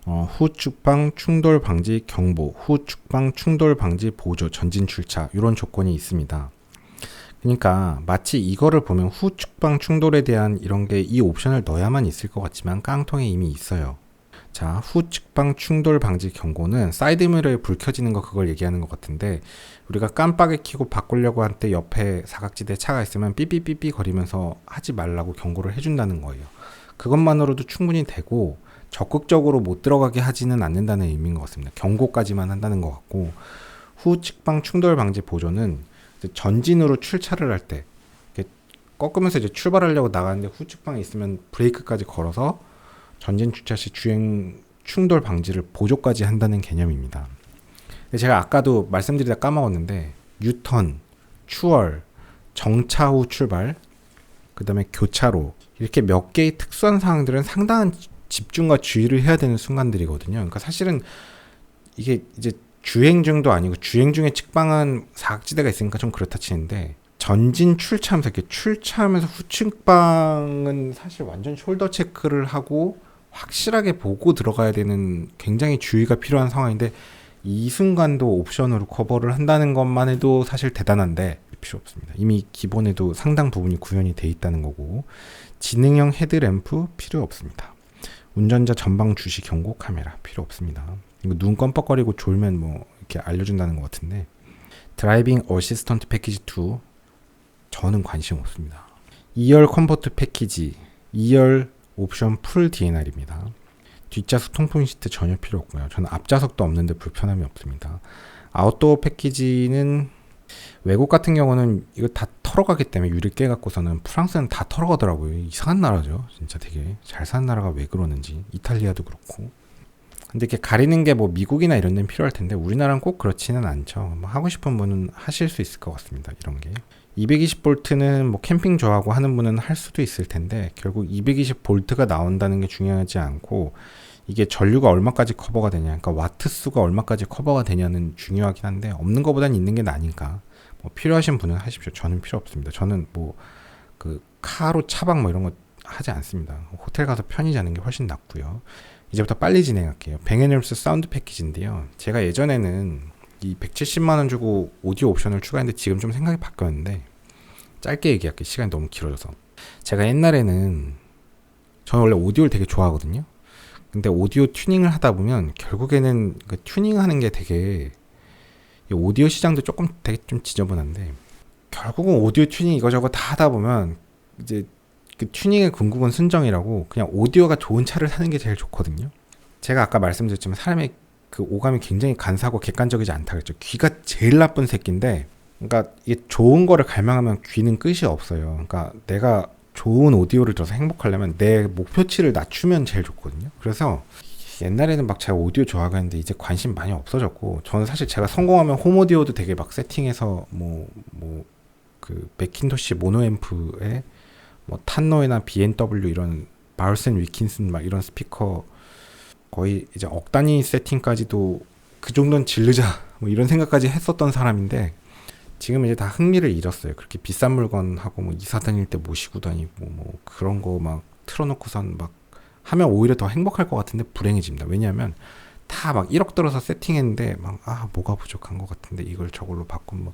후측방 충돌 방지 경보, 후측방 충돌 방지 보조, 전진 출차, 이런 조건이 있습니다. 그러니까 마치 이거를 보면 후측방 충돌에 대한 이런 게 이 옵션을 넣어야만 있을 것 같지만 깡통에 이미 있어요. 자, 후측방 충돌 방지 경고는 사이드미러에 불 켜지는 거, 그걸 얘기하는 것 같은데, 우리가 깜빡이 켜고 바꾸려고 할 때 옆에 사각지대에 차가 있으면 삐삐삐삐 거리면서 하지 말라고 경고를 해준다는 거예요. 그것만으로도 충분히 되고 적극적으로 못 들어가게 하지는 않는다는 의미인 것 같습니다. 경고까지만 한다는 것 같고, 후측방 충돌 방지 보조는 전진으로 출차를 할 때 꺾으면서 이제 출발하려고 나가는데 후측방에 있으면 브레이크까지 걸어서 전진 주차 시 주행 충돌 방지를 보조까지 한다는 개념입니다. 근데 제가 아까도 말씀드리다 까먹었는데, 유턴, 추월, 정차 후 출발, 그 다음에 교차로, 이렇게 몇 개의 특수한 상황들은 상당한 집중과 주의를 해야 되는 순간들이거든요. 그러니까 사실은 이게 이제 주행 중도 아니고, 주행 중에 측방은 사각지대가 있으니까 좀 그렇다 치는데, 전진 출차하면서 이렇게 출차하면서 후측방은 사실 완전 숄더 체크를 하고 확실하게 보고 들어가야 되는 굉장히 주의가 필요한 상황인데, 이 순간도 옵션으로 커버를 한다는 것만 해도 사실 대단한데 필요 없습니다. 이미 기본에도 상당 부분이 구현이 돼 있다는 거고, 지능형 헤드램프 필요 없습니다. 운전자 전방 주시 경고 카메라 필요 없습니다. 이거 눈 껌뻑거리고 졸면 뭐 이렇게 알려준다는 것 같은데, 드라이빙 어시스턴트 패키지 2 저는 관심 없습니다. 2열 컨버트 패키지, 2열 옵션 풀 DNR입니다. 뒷좌석 통풍 시트 전혀 필요 없고요. 저는 앞좌석도 없는데 불편함이 없습니다. 아웃도어 패키지는 외국 같은 경우는 이거 다 털어가기 때문에, 유리 깨갖고서는, 프랑스는 다 털어가더라고요. 이상한 나라죠. 진짜 되게 잘 사는 나라가 왜 그러는지. 이탈리아도 그렇고. 근데 이렇게 가리는 게 뭐 미국이나 이런 데는 필요할 텐데 우리나라는 꼭 그렇지는 않죠. 뭐 하고 싶은 분은 하실 수 있을 것 같습니다. 이런 게. 220V는 뭐 캠핑 좋아하고 하는 분은 할 수도 있을 텐데, 결국 220V가 나온다는 게 중요하지 않고, 이게 전류가 얼마까지 커버가 되냐, 그러니까 와트 수가 얼마까지 커버가 되냐는 중요하긴 한데, 없는 것보단 있는 게 나으니까 뭐 필요하신 분은 하십시오. 저는 필요 없습니다. 저는 뭐 그 카로 차박 뭐 이런 거 하지 않습니다. 호텔 가서 편히 자는 게 훨씬 낫고요. 이제부터 빨리 진행할게요. 뱅앤올스 사운드 패키지인데요. 제가 예전에는 이 170만원 주고 오디오 옵션을 추가했는데 지금 좀 생각이 바뀌었는데, 짧게 얘기할게요. 시간이 너무 길어져서. 제가 옛날에는, 저는 원래 오디오를 되게 좋아하거든요. 근데 오디오 튜닝을 하다 보면 결국에는 그 튜닝하는 게 되게, 오디오 시장도 되게 좀 지저분한데, 결국은 오디오 튜닝 이거저거 다 하다 보면 이제 그 튜닝의 궁극은 순정이라고, 그냥 오디오가 좋은 차를 사는 게 제일 좋거든요. 제가 아까 말씀드렸지만 사람의 그 오감이 굉장히 간사하고 객관적이지 않다 그랬죠. 귀가 제일 나쁜 새끼인데, 그러니까 이게 좋은 거를 갈망하면 귀는 끝이 없어요. 그러니까 내가 좋은 오디오를 들어서 행복하려면 내 목표치를 낮추면 제일 좋거든요. 그래서 옛날에는 막 제가 오디오 좋아하고 했는데 이제 관심 많이 없어졌고, 저는 사실 제가 성공하면 홈오디오도 되게 막 세팅해서 그 맥킨토시 모노앰프에 뭐 탄노이나 B&W 이런 바울센 위킨슨 막 이런 스피커 거의 이제 억 단위 세팅까지도 그 정도는 지르자 뭐 이런 생각까지 했었던 사람인데, 지금 이제 다 흥미를 잃었어요. 그렇게 비싼 물건하고 뭐 이사 다닐 때 모시고 다니고 뭐 그런 거 막 틀어놓고선 막 하면 오히려 더 행복할 것 같은데 불행해집니다. 왜냐하면 다 막 1억 들어서 세팅했는데 막 뭐가 부족한 것 같은데 이걸 저걸로 바꾸면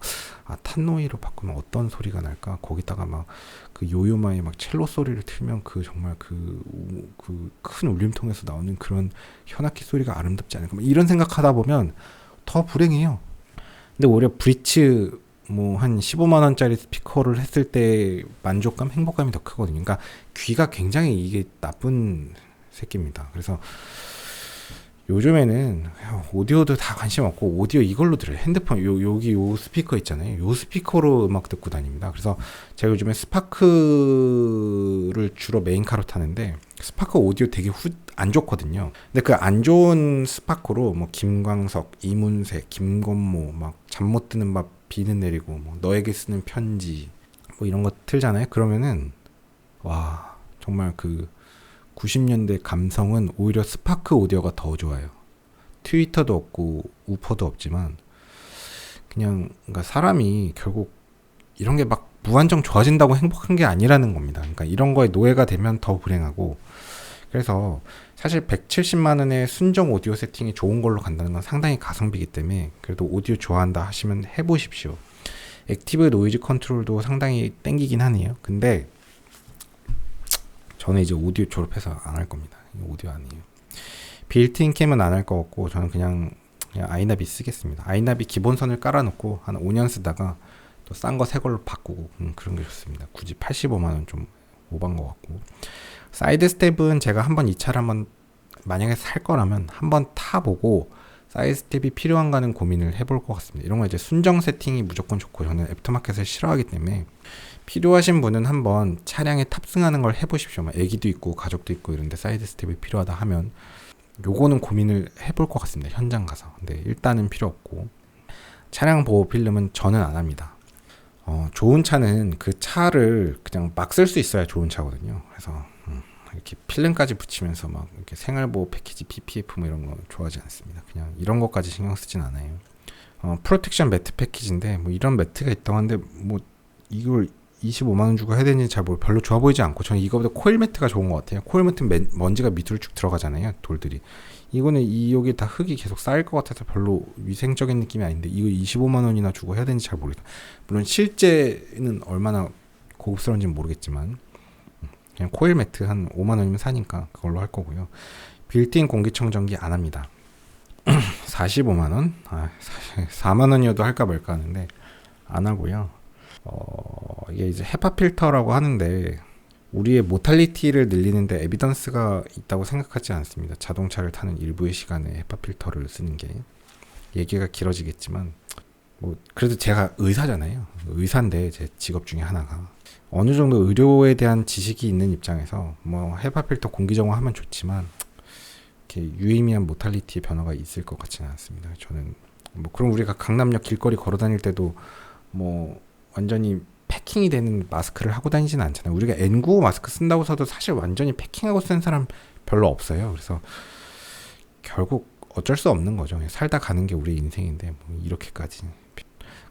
탄노이로 바꾸면 어떤 소리가 날까? 거기다가 막 그 요요마의 막 첼로 소리를 틀면 그 정말 그 큰 울림통에서 나오는 그런 현악기 소리가 아름답지 않을까? 이런 생각하다 보면 더 불행해요. 근데 오히려 브리츠 뭐 한 15만 원짜리 스피커를 했을 때 만족감, 행복감이 더 크거든요. 그러니까 귀가 굉장히 이게 나쁜 새끼입니다. 그래서 요즘에는 오디오도 다 관심 없고 오디오 이걸로 들어요. 핸드폰 여기 요 스피커 있잖아요. 요 스피커로 음악 듣고 다닙니다. 그래서 제가 요즘에 스파크를 주로 메인카로 타는데 스파크 오디오 되게 안 좋거든요. 근데 그 안 좋은 스파크로 뭐 김광석, 이문세, 김건모 막 잠 못 드는 밤 비는 내리고 뭐 너에게 쓰는 편지 뭐 이런 거 틀잖아요. 그러면은 와 정말 그 90년대 감성은 오히려 스파크 오디오가 더 좋아요. 트위터도 없고 우퍼도 없지만 그냥 그러니까 사람이 결국 이런 게 막 무한정 좋아진다고 행복한 게 아니라는 겁니다. 그러니까 이런 거에 노예가 되면 더 불행하고, 그래서 사실 170만 원의 순정 오디오 세팅이 좋은 걸로 간다는 건 상당히 가성비이기 때문에 그래도 오디오 좋아한다 하시면 해보십시오. 액티브 노이즈 컨트롤도 상당히 땡기긴 하네요. 근데 저는 이제 오디오 졸업해서 안 할 겁니다. 오디오 아니에요. 빌트인 캠은 안 할 것 같고 저는 그냥 아이나비 쓰겠습니다. 아이나비 기본선을 깔아놓고 한 5년 쓰다가 또 싼 거 새 걸로 바꾸고 그런 게 좋습니다. 굳이 85만 원 좀 오반 것 같고, 사이드 스텝은 제가 한번 이 차를 한번 만약에 살 거라면 한번 타보고 사이드 스텝이 필요한가는 고민을 해볼 것 같습니다. 이런 거 이제 순정 세팅이 무조건 좋고 저는 애프터마켓을 싫어하기 때문에 필요하신 분은 한번 차량에 탑승하는 걸 해보십시오. 애기도 있고 가족도 있고 이런데 사이드 스텝이 필요하다 하면 요거는 고민을 해볼 것 같습니다. 현장 가서. 근데 일단은 필요 없고, 차량 보호 필름은 저는 안 합니다. 좋은 차는 그 차를 그냥 막 쓸 수 있어야 좋은 차거든요. 그래서 이렇게 필름까지 붙이면서 막 이렇게 생활보호 패키지 PPF 뭐 이런 거 좋아하지 않습니다. 그냥 이런 것까지 신경 쓰진 않아요. 프로텍션 매트 패키지인데 뭐 이런 매트가 있다고 하는데 뭐 이걸 25만 원 주고 해야 되는지 잘 별로 좋아 보이지 않고, 저는 이거보다 코일 매트가 좋은 것 같아요. 코일 매트는 먼지가 밑으로 쭉 들어가잖아요. 돌들이. 이거는 여기 다 흙이 계속 쌓일 것 같아서 별로 위생적인 느낌이 아닌데 이거 25만 원이나 주고 해야 되는지 잘 모르겠다. 물론 실제는 얼마나 고급스러운지는 모르겠지만 그냥 코일 매트 한 5만 원이면 사니까 그걸로 할 거고요. 빌트인 공기청정기 안 합니다. 45만 원? 4만 원이어도 할까 말까 하는데 안 하고요. 이게 이제 헤파 필터라고 하는데 우리의 모탈리티를 늘리는데 에비던스가 있다고 생각하지 않습니다. 자동차를 타는 일부의 시간에 헤파 필터를 쓰는 게. 얘기가 길어지겠지만 뭐 그래도 제가 의사잖아요. 의사인데 제 직업 중에 하나가 어느 정도 의료에 대한 지식이 있는 입장에서 뭐 헤파 필터 공기 정화하면 좋지만 이렇게 유의미한 모탈리티 변화가 있을 것 같지는 않습니다. 저는 뭐 그럼 우리가 강남역 길거리 걸어 다닐 때도 뭐 완전히 패킹이 되는 마스크를 하고 다니지는 않잖아요. 우리가 N95 마스크 쓴다고 해도 사실 완전히 패킹하고 쓴 사람 별로 없어요. 그래서 결국 어쩔 수 없는 거죠. 살다 가는 게 우리 인생인데 뭐 이렇게까지.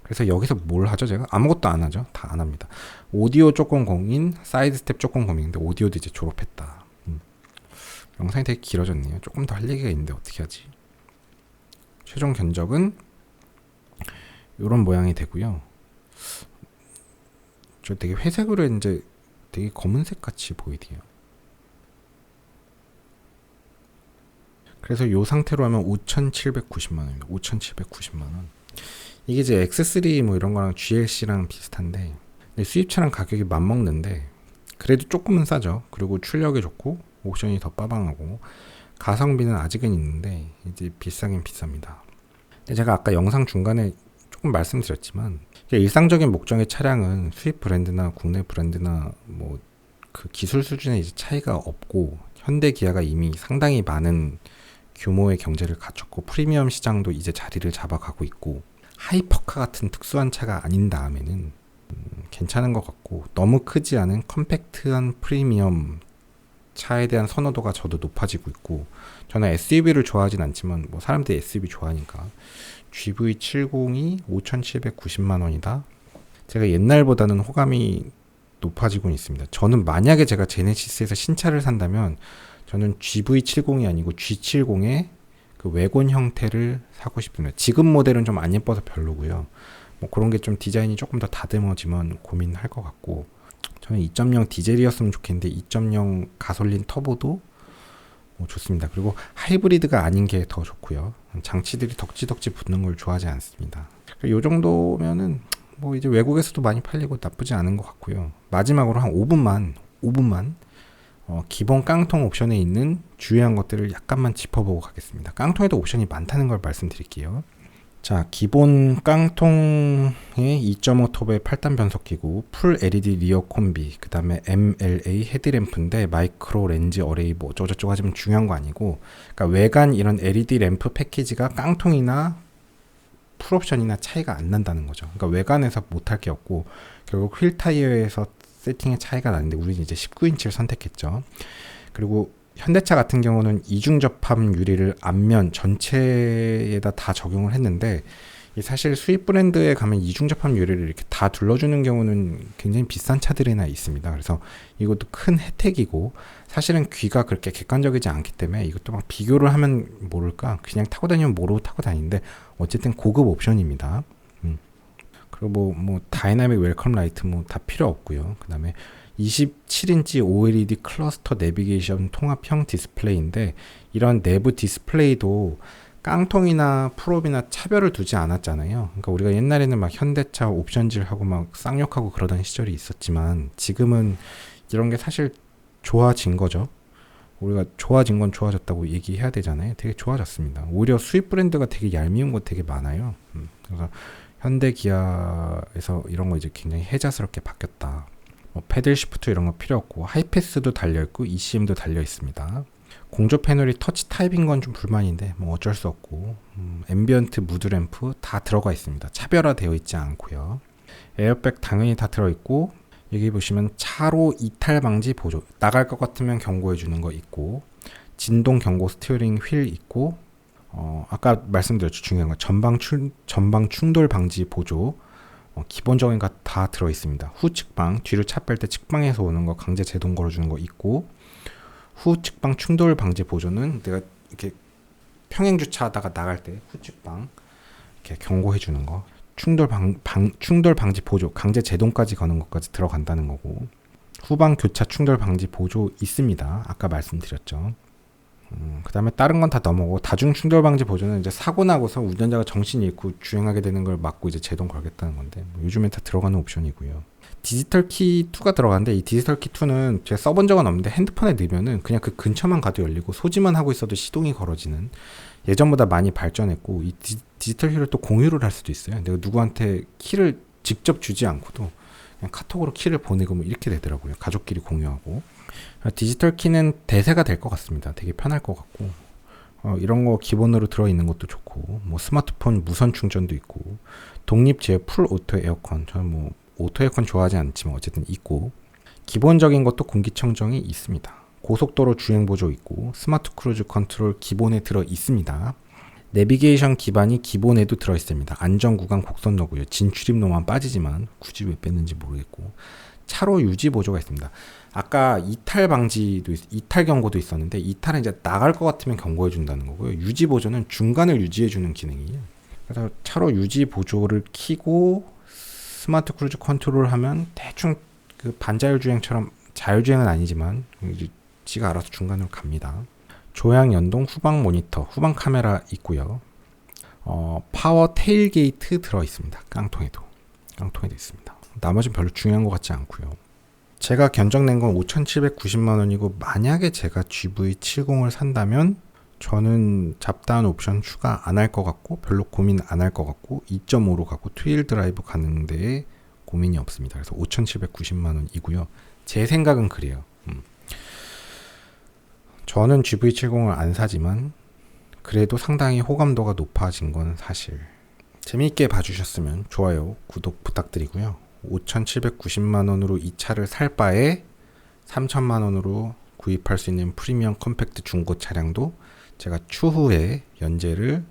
그래서 여기서 뭘 하죠? 제가 아무것도 안 하죠. 다 안 합니다. 오디오 조금 고민, 사이드 스텝 조금 고민인데 오디오도 이제 졸업했다. 영상이 되게 길어졌네요. 조금 더 할 얘기가 있는데 어떻게 하지? 최종 견적은 이런 모양이 되고요. 저 되게 회색으로 했는데 되게 검은색 같이 보이네요. 그래서 이 상태로 하면 5,790만 원입니다. 5,790만 원. 이게 이제 X3 뭐 이런 거랑 GLC랑 비슷한데 수입차랑 가격이 맞먹는데 그래도 조금은 싸죠. 그리고 출력이 좋고 옵션이 더 빠방하고 가성비는 아직은 있는데 이제 비싸긴 비쌉니다. 근데 제가 아까 영상 중간에 조금 말씀드렸지만 일상적인 목적의 차량은 수입 브랜드나 국내 브랜드나 뭐 그 기술 수준에 이제 차이가 없고 현대 기아가 이미 상당히 많은 규모의 경제를 갖췄고 프리미엄 시장도 이제 자리를 잡아가고 있고 하이퍼카 같은 특수한 차가 아닌 다음에는 괜찮은 것 같고 너무 크지 않은 컴팩트한 프리미엄 차에 대한 선호도가 저도 높아지고 있고 저는 SUV를 좋아하진 않지만 뭐 사람들이 SUV 좋아하니까 GV70이 5,790만 원이다. 제가 옛날보다는 호감이 높아지고 있습니다. 저는 만약에 제가 제네시스에서 신차를 산다면 저는 GV70이 아니고 G70의 그 외관 형태를 사고 싶습니다. 지금 모델은 좀 안 예뻐서 별로고요. 뭐 그런 게 좀 디자인이 조금 더 다듬어지면 고민할 것 같고 저는 2.0 디젤이었으면 좋겠는데 2.0 가솔린 터보도 뭐 좋습니다. 그리고 하이브리드가 아닌 게 더 좋고요. 장치들이 덕지덕지 붙는 걸 좋아하지 않습니다. 이 정도면은 뭐 이제 외국에서도 많이 팔리고 나쁘지 않은 것 같고요. 마지막으로 한 5분만 기본 깡통 옵션에 있는 주요한 것들을 약간만 짚어보고 가겠습니다. 깡통에도 옵션이 많다는 걸 말씀드릴게요. 자, 기본 깡통에 2.5 톱의 8단 변속기고 풀 LED 리어 콤비, 그 다음에 MLA 헤드램프인데 마이크로 렌즈 어레이 뭐 어쩌고저쩌고 하지만 중요한 거 아니고, 그러니까 외관 이런 LED 램프 패키지가 깡통이나 풀옵션이나 차이가 안 난다는 거죠. 그러니까 외관에서 못할 게 없고 결국 휠 타이어에서 세팅의 차이가 나는데 우리는 이제 19인치를 선택했죠. 그리고 현대차 같은 경우는 이중 접합 유리를 앞면 전체에다 다 적용을 했는데 사실 수입 브랜드에 가면 이중 접합 유리를 이렇게 다 둘러주는 경우는 굉장히 비싼 차들이나 있습니다. 그래서 이것도 큰 혜택이고 사실은 귀가 그렇게 객관적이지 않기 때문에 이것도 막 비교를 하면 모를까 그냥 타고 다니면 모르고 타고 다니는데 어쨌든 고급 옵션입니다. 그리고 뭐 다이나믹 웰컴 라이트 뭐 다 필요 없고요. 그 다음에 27인치 OLED 클러스터 내비게이션 통합형 디스플레이인데 이런 내부 디스플레이도 깡통이나 풀옵이나 차별을 두지 않았잖아요. 그러니까 우리가 옛날에는 막 현대차 옵션질하고 막 쌍욕하고 그러던 시절이 있었지만 지금은 이런 게 사실 좋아진 거죠. 우리가 좋아진 건 좋아졌다고 얘기해야 되잖아요. 되게 좋아졌습니다. 오히려 수입 브랜드가 되게 얄미운 거 되게 많아요. 그래서 현대 기아에서 이런 거 이제 굉장히 혜자스럽게 바뀌었다. 뭐 패들 시프트 이런 거 필요 없고 하이패스도 달려있고 ECM도 달려있습니다. 공조 패널이 터치 타입인 건 좀 불만인데 뭐 어쩔 수 없고 앰비언트 무드 램프 다 들어가 있습니다. 차별화되어 있지 않고요. 에어백 당연히 다 들어있고 여기 보시면 차로 이탈 방지 보조 나갈 것 같으면 경고해 주는 거 있고 진동 경고 스티어링 휠 있고 아까 말씀드렸죠. 중요한 거 전방 충돌 방지 보조 기본적인 거 다 들어있습니다. 후측방 뒤로 차 뺄 때 측방에서 오는 거 강제 제동 걸어주는 거 있고 후측방 충돌 방지 보조는 내가 이렇게 평행 주차하다가 나갈 때 후측방 이렇게 경고해 주는 거 충돌 방지 보조 강제 제동까지 거는 것까지 들어간다는 거고 후방 교차 충돌 방지 보조 있습니다. 아까 말씀드렸죠. 그 다음에 다른 건 다 넘어오고 다중 충돌 방지 보조는 이제 사고 나고서 운전자가 정신 잃고 주행하게 되는 걸 막고 이제 제동 걸겠다는 건데 요즘엔 다 들어가는 옵션이고요. 디지털 키 2가 들어가는데 이 디지털 키 2는 제가 써본 적은 없는데 핸드폰에 넣으면은 그냥 그 근처만 가도 열리고 소지만 하고 있어도 시동이 걸어지는 예전보다 많이 발전했고 이 디지털 키를 또 공유를 할 수도 있어요. 내가 누구한테 키를 직접 주지 않고도 그냥 카톡으로 키를 보내고 뭐 이렇게 되더라고요. 가족끼리 공유하고 디지털 키는 대세가 될 것 같습니다. 되게 편할 것 같고 이런 거 기본으로 들어있는 것도 좋고 뭐 스마트폰 무선 충전도 있고 독립 제어 풀 오토 에어컨 저는 뭐 오토 에어컨 좋아하지 않지만 어쨌든 있고 기본적인 것도 공기청정이 있습니다. 고속도로 주행 보조 있고 스마트 크루즈 컨트롤 기본에 들어 있습니다. 내비게이션 기반이 기본에도 들어 있습니다. 안전구간 곡선로고요. 진출입로만 빠지지만 굳이 왜 뺐는지 모르겠고 차로 유지 보조가 있습니다. 아까 이탈 경고도 있었는데 이탈은 이제 나갈 것 같으면 경고해 준다는 거고요. 유지 보조는 중간을 유지해 주는 기능이에요. 그래서 차로 유지 보조를 켜고 스마트 크루즈 컨트롤 하면 대충 그 반자율 주행처럼 자율주행은 아니지만 이제 지가 알아서 중간으로 갑니다. 조향 연동 후방 모니터, 후방 카메라 있고요. 파워 테일게이트 들어 있습니다. 깡통에도 있습니다. 나머지는 별로 중요한 것 같지 않고요. 제가 견적낸 건 5,790만 원이고 만약에 제가 GV70을 산다면 저는 잡다한 옵션 추가 안 할 것 같고 별로 고민 안 할 것 같고 2.5로 가고 트윌 드라이브 가는 데에 고민이 없습니다. 그래서 5,790만 원이고요. 제 생각은 그래요. 저는 GV70을 안 사지만 그래도 상당히 호감도가 높아진 건 사실. 재미있게 봐주셨으면 좋아요, 구독 부탁드리고요. 5,790만 원으로 이 차를 살 바에 3천만 원으로 구입할 수 있는 프리미엄 컴팩트 중고 차량도 제가 추후에 연재를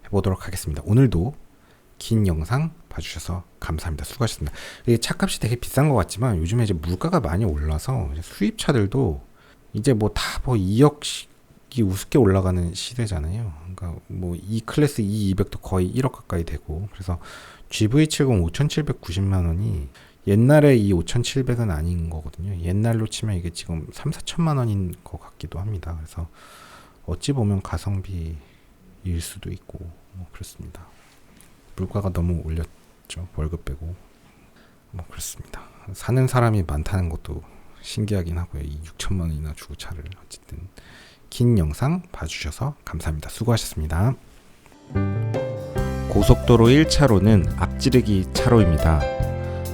해보도록 하겠습니다. 오늘도 긴 영상 봐주셔서 감사합니다. 수고하셨습니다. 이게 차값이 되게 비싼 것 같지만 요즘에 이제 물가가 많이 올라서 수입차들도 이제 뭐 다 뭐 2억씩이 우습게 올라가는 시대잖아요. 그러니까 뭐 E 클래스 E200도 거의 1억 가까이 되고, 그래서 GV70 5,790만 원이 옛날에 이 5,700은 아닌 거거든요. 옛날로 치면 이게 지금 3, 4천만 원인 것 같기도 합니다. 그래서 어찌 보면 가성비일 수도 있고 뭐 그렇습니다. 물가가 너무 올렸죠. 월급 빼고 뭐 그렇습니다. 사는 사람이 많다는 것도 신기하긴 하고요. 이 6천만 원이나 주고 차를. 어쨌든 긴 영상 봐주셔서 감사합니다. 수고하셨습니다. 고속도로 1차로는 앞지르기 차로입니다.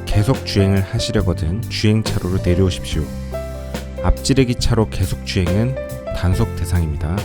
계속 주행을 하시려거든 주행차로로 내려오십시오. 앞지르기 차로 계속 주행은 단속 대상입니다.